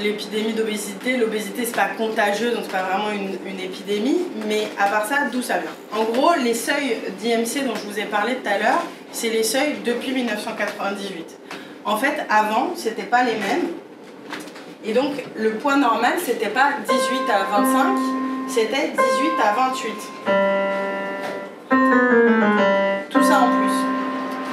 l'épidémie d'obésité, l'obésité c'est pas contagieux, donc c'est pas vraiment une épidémie, mais à part ça, d'où ça vient? En gros, les seuils d'IMC dont je vous ai parlé tout à l'heure, c'est les seuils depuis 1998. En fait, avant, c'était pas les mêmes, et donc le poids normal, c'était pas 18 à 25, c'était 18 à 28. Tout ça en plus,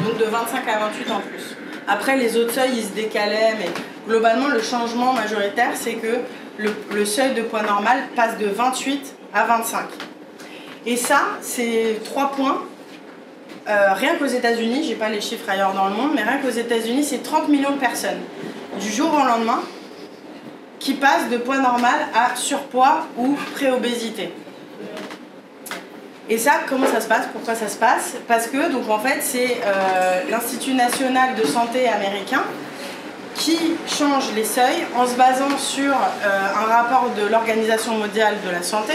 donc de 25 à 28 en plus. Après, les autres seuils, ils se décalaient, mais globalement, le changement majoritaire, c'est que le seuil de poids normal passe de 28 à 25. Et ça, c'est 3 points. Rien qu'aux États-Unis, j'ai pas les chiffres ailleurs dans le monde, mais rien qu'aux États-Unis, c'est 30 millions de personnes, du jour au lendemain, qui passent de poids normal à surpoids ou préobésité. Et ça, comment ça se passe? Pourquoi ça se passe? Parce que, donc en fait, c'est l'Institut national de santé américain qui change les seuils en se basant sur un rapport de l'Organisation mondiale de la santé,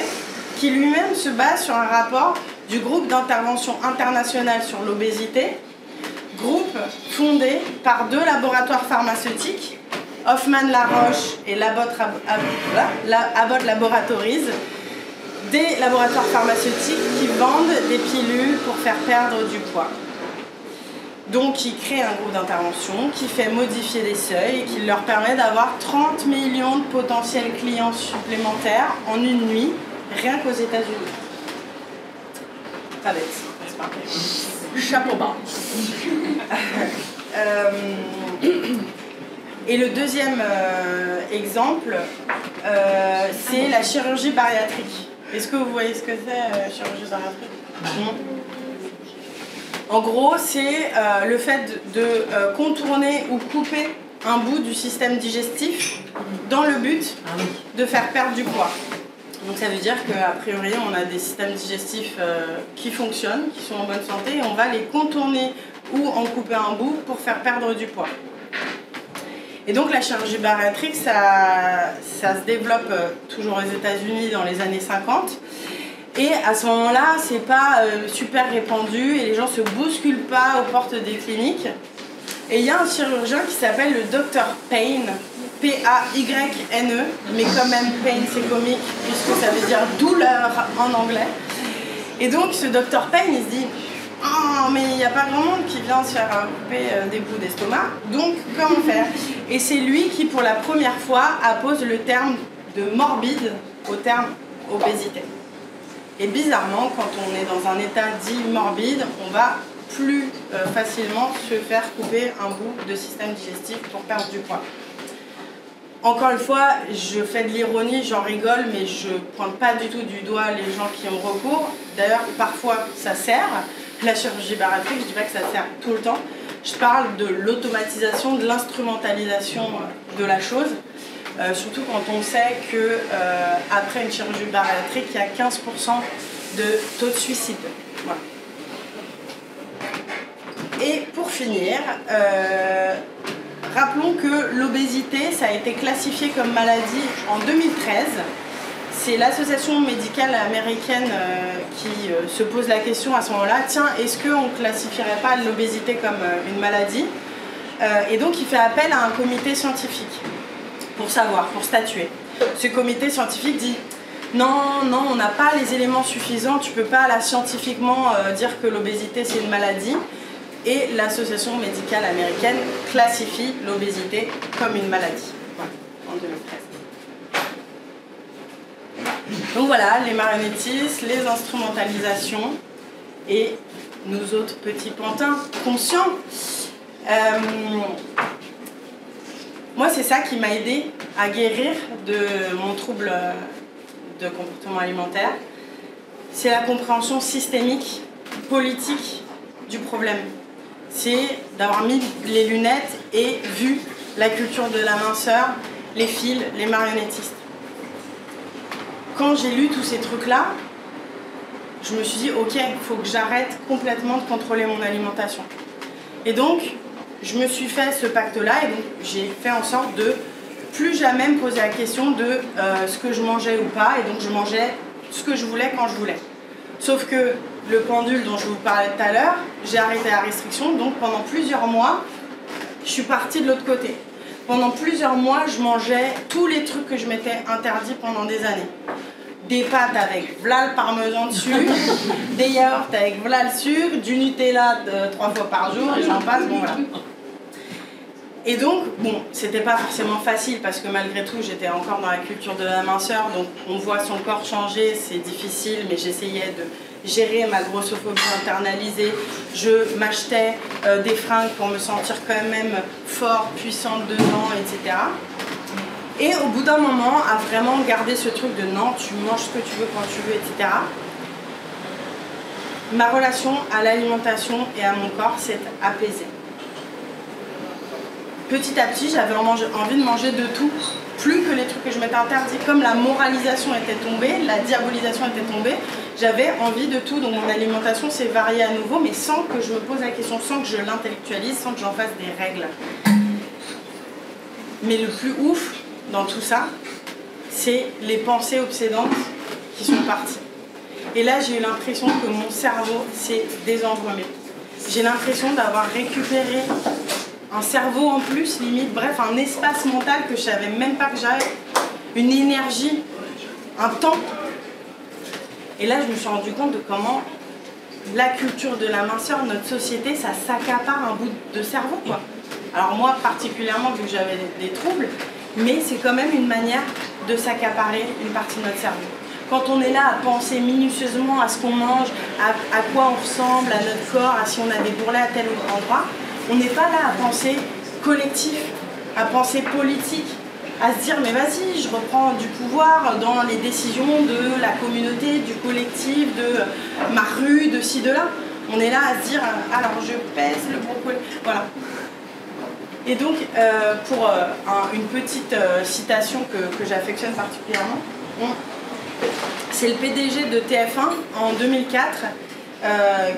qui lui-même se base sur un rapport du groupe d'intervention internationale sur l'obésité, groupe fondé par 2 laboratoires pharmaceutiques, Hoffmann-La Roche et Abbott Laboratories, des laboratoires pharmaceutiques qui vendent des pilules pour faire perdre du poids. Donc ils créent un groupe d'intervention qui fait modifier les seuils et qui leur permet d'avoir 30 millions de potentiels clients supplémentaires en une nuit, rien qu'aux États-Unis. Pas bête, n'est-ce pas? Chapeau bas. Et le deuxième exemple, c'est la chirurgie bariatrique. Est-ce que vous voyez ce que c'est, chirurgie bariatrique? Non. En gros, c'est le fait de contourner ou couper un bout du système digestif dans le but de faire perdre du poids. Donc ça veut dire qu'a priori, on a des systèmes digestifs qui fonctionnent, qui sont en bonne santé, et on va les contourner ou en couper un bout pour faire perdre du poids. Et donc la chirurgie bariatrique, ça se développe toujours aux États-Unis dans les années 50. Et à ce moment-là, c'est pas super répandu et les gens se bousculent pas aux portes des cliniques. Et il y a un chirurgien qui s'appelle le Dr Payne, P-A-Y-N-E, mais quand même Payne c'est comique puisque ça veut dire douleur en anglais. Et donc ce Dr Payne, il se dit « Oh, mais il n'y a pas grand monde qui vient se faire couper des bouts d'estomac, donc comment faire ?» Et c'est lui qui, pour la première fois, appose le terme de morbide au terme obésité. Et bizarrement, quand on est dans un état dit morbide, on va plus facilement se faire couper un bout de système digestif pour perdre du poids. Encore une fois, je fais de l'ironie, j'en rigole, mais je ne pointe pas du tout du doigt les gens qui ont recours. D'ailleurs, parfois, ça sert. La chirurgie bariatrique, je ne dis pas que ça sert tout le temps. Je parle de l'automatisation, de l'instrumentalisation de la chose. Surtout quand on sait qu'après une chirurgie bariatrique, il y a 15% de taux de suicide. Voilà. Et pour finir, rappelons que l'obésité, ça a été classifié comme maladie en 2013. C'est l'association médicale américaine qui se pose la question à ce moment-là, tiens, est-ce qu'on ne classifierait pas l'obésité comme une maladie? Et donc il fait appel à un comité scientifique pour savoir, pour statuer. Ce comité scientifique dit non, on n'a pas les éléments suffisants, tu ne peux pas là scientifiquement dire que l'obésité c'est une maladie. Et l'association médicale américaine classifie l'obésité comme une maladie. Voilà, en 2013. Donc voilà, les marionnettistes, les instrumentalisations et nous autres petits pantins conscients. Moi, c'est ça qui m'a aidé à guérir de mon trouble de comportement alimentaire. C'est la compréhension systémique, politique du problème. C'est d'avoir mis les lunettes et vu la culture de la minceur, les fils, les marionnettistes. Quand j'ai lu tous ces trucs-là, je me suis dit, ok, il faut que j'arrête complètement de contrôler mon alimentation. Et donc, je me suis fait ce pacte-là et donc j'ai fait en sorte de plus jamais me poser la question de ce que je mangeais ou pas. Et donc, je mangeais ce que je voulais quand je voulais. Sauf que le pendule dont je vous parlais tout à l'heure, j'ai arrêté la restriction. Donc, pendant plusieurs mois, je suis partie de l'autre côté. Pendant plusieurs mois, je mangeais tous les trucs que je m'étais interdit pendant des années. Des pâtes avec v'là le parmesan dessus, des yaourts avec v'là le sucre, du Nutella 3 fois par jour, et j'en passe, bon voilà. Et donc, bon, c'était pas forcément facile parce que malgré tout, j'étais encore dans la culture de la minceur, donc on voit son corps changer, c'est difficile, mais j'essayais de gérer ma grossophobie internalisée. Je m'achetais des fringues pour me sentir quand même fort, puissante dedans, etc. Et au bout d'un moment, à vraiment garder ce truc de non, tu manges ce que tu veux quand tu veux, etc. Ma relation à l'alimentation et à mon corps s'est apaisée. Petit à petit, j'avais envie de manger de tout, plus que les trucs que je m'étais interdit. Comme la moralisation était tombée, la diabolisation était tombée, j'avais envie de tout. Donc mon alimentation s'est variée à nouveau, mais sans que je me pose la question, sans que je l'intellectualise, sans que j'en fasse des règles. Mais le plus ouf dans tout ça, c'est les pensées obsédantes qui sont parties. Et là, j'ai eu l'impression que mon cerveau s'est désembrumé. J'ai l'impression d'avoir récupéré un cerveau en plus, limite, bref, un espace mental que je savais même pas que j'avais, une énergie, un temps. Et là, je me suis rendu compte de comment la culture de la minceur, notre société, ça s'accapare un bout de cerveau, quoi. Alors moi, particulièrement, vu que j'avais des troubles, mais c'est quand même une manière de s'accaparer une partie de notre cerveau. Quand on est là à penser minutieusement à ce qu'on mange, à quoi on ressemble, à notre corps, à si on a des bourrelets à tel ou tel endroit, on n'est pas là à penser collectif, à penser politique, à se dire mais vas-y, je reprends du pouvoir dans les décisions de la communauté, du collectif, de ma rue, de ci, de là. On est là à se dire alors je pèse le brocoli, voilà. Et donc pour une petite citation que j'affectionne particulièrement, c'est le PDG de TF1 en 2004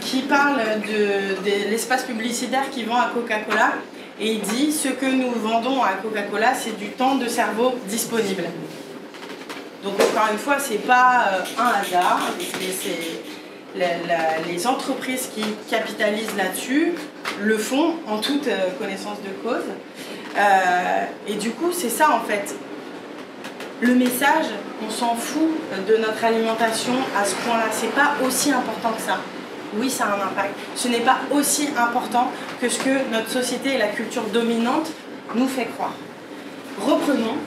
qui parle de l'espace publicitaire qui vend à Coca-Cola et il dit ce que nous vendons à Coca-Cola c'est du temps de cerveau disponible. Donc encore une fois c'est pas un hasard, les entreprises qui capitalisent là-dessus le font en toute connaissance de cause et du coup c'est ça en fait. Le message, on s'en fout de notre alimentation à ce point-là. C'est pas aussi important que ça. Oui, ça a un impact. Ce n'est pas aussi important que ce que notre société et la culture dominante nous fait croire. Reprenons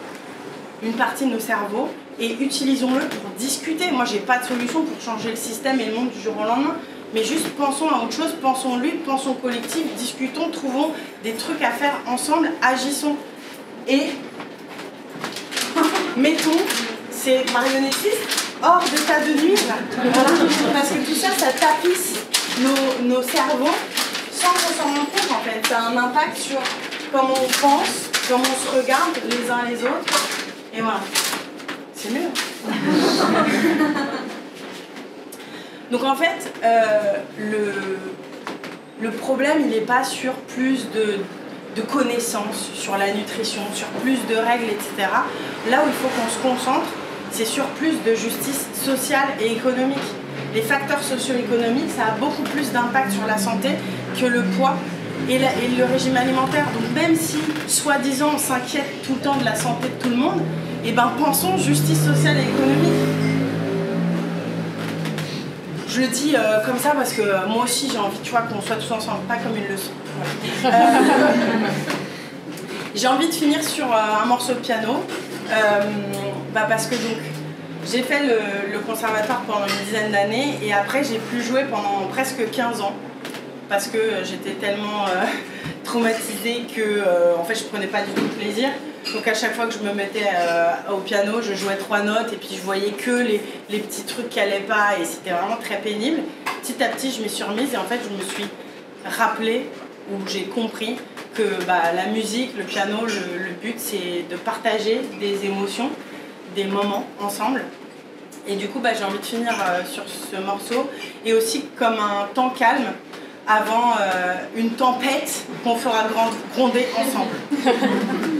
une partie de nos cerveaux et utilisons-le pour discuter. Moi, j'ai pas de solution pour changer le système et le monde du jour au lendemain. Mais juste pensons à autre chose, pensons lutte, pensons collectif, discutons, trouvons des trucs à faire ensemble, agissons. Et mettons ces marionnettistes hors d'état de nuire, parce que tout ça, ça tapisse nos cerveaux sans qu'on s'en rende compte en fait. Ça a un impact sur comment on pense, comment on se regarde les uns les autres, et voilà. C'est mieux. Donc en fait, le problème, il n'est pas sur plus de connaissances sur la nutrition, sur plus de règles, etc. Là où il faut qu'on se concentre, c'est sur plus de justice sociale et économique. Les facteurs socio-économiques, ça a beaucoup plus d'impact sur la santé que le poids et le régime alimentaire. Donc même si, soi-disant, on s'inquiète tout le temps de la santé de tout le monde, eh ben pensons justice sociale et économique. Je le dis comme ça parce que moi aussi j'ai envie, tu vois, qu'on soit tous ensemble, pas comme une leçon. Ouais. J'ai envie de finir sur un morceau de piano, parce que donc J'ai fait le conservatoire pendant une dizaine d'années et après j'ai pu jouer pendant presque 15 ans parce que j'étais tellement traumatisée que en fait je prenais pas du tout de plaisir. Donc à chaque fois que je me mettais au piano, je jouais 3 notes et puis je voyais que les petits trucs qui allaient pas et c'était vraiment très pénible. Petit à petit je m'y suis remise et en fait je me suis rappelée où j'ai compris que la musique, le piano, le but c'est de partager des émotions, des moments ensemble. Et du coup j'ai envie de finir sur ce morceau et aussi comme un temps calme avant une tempête qu'on fera gronder ensemble.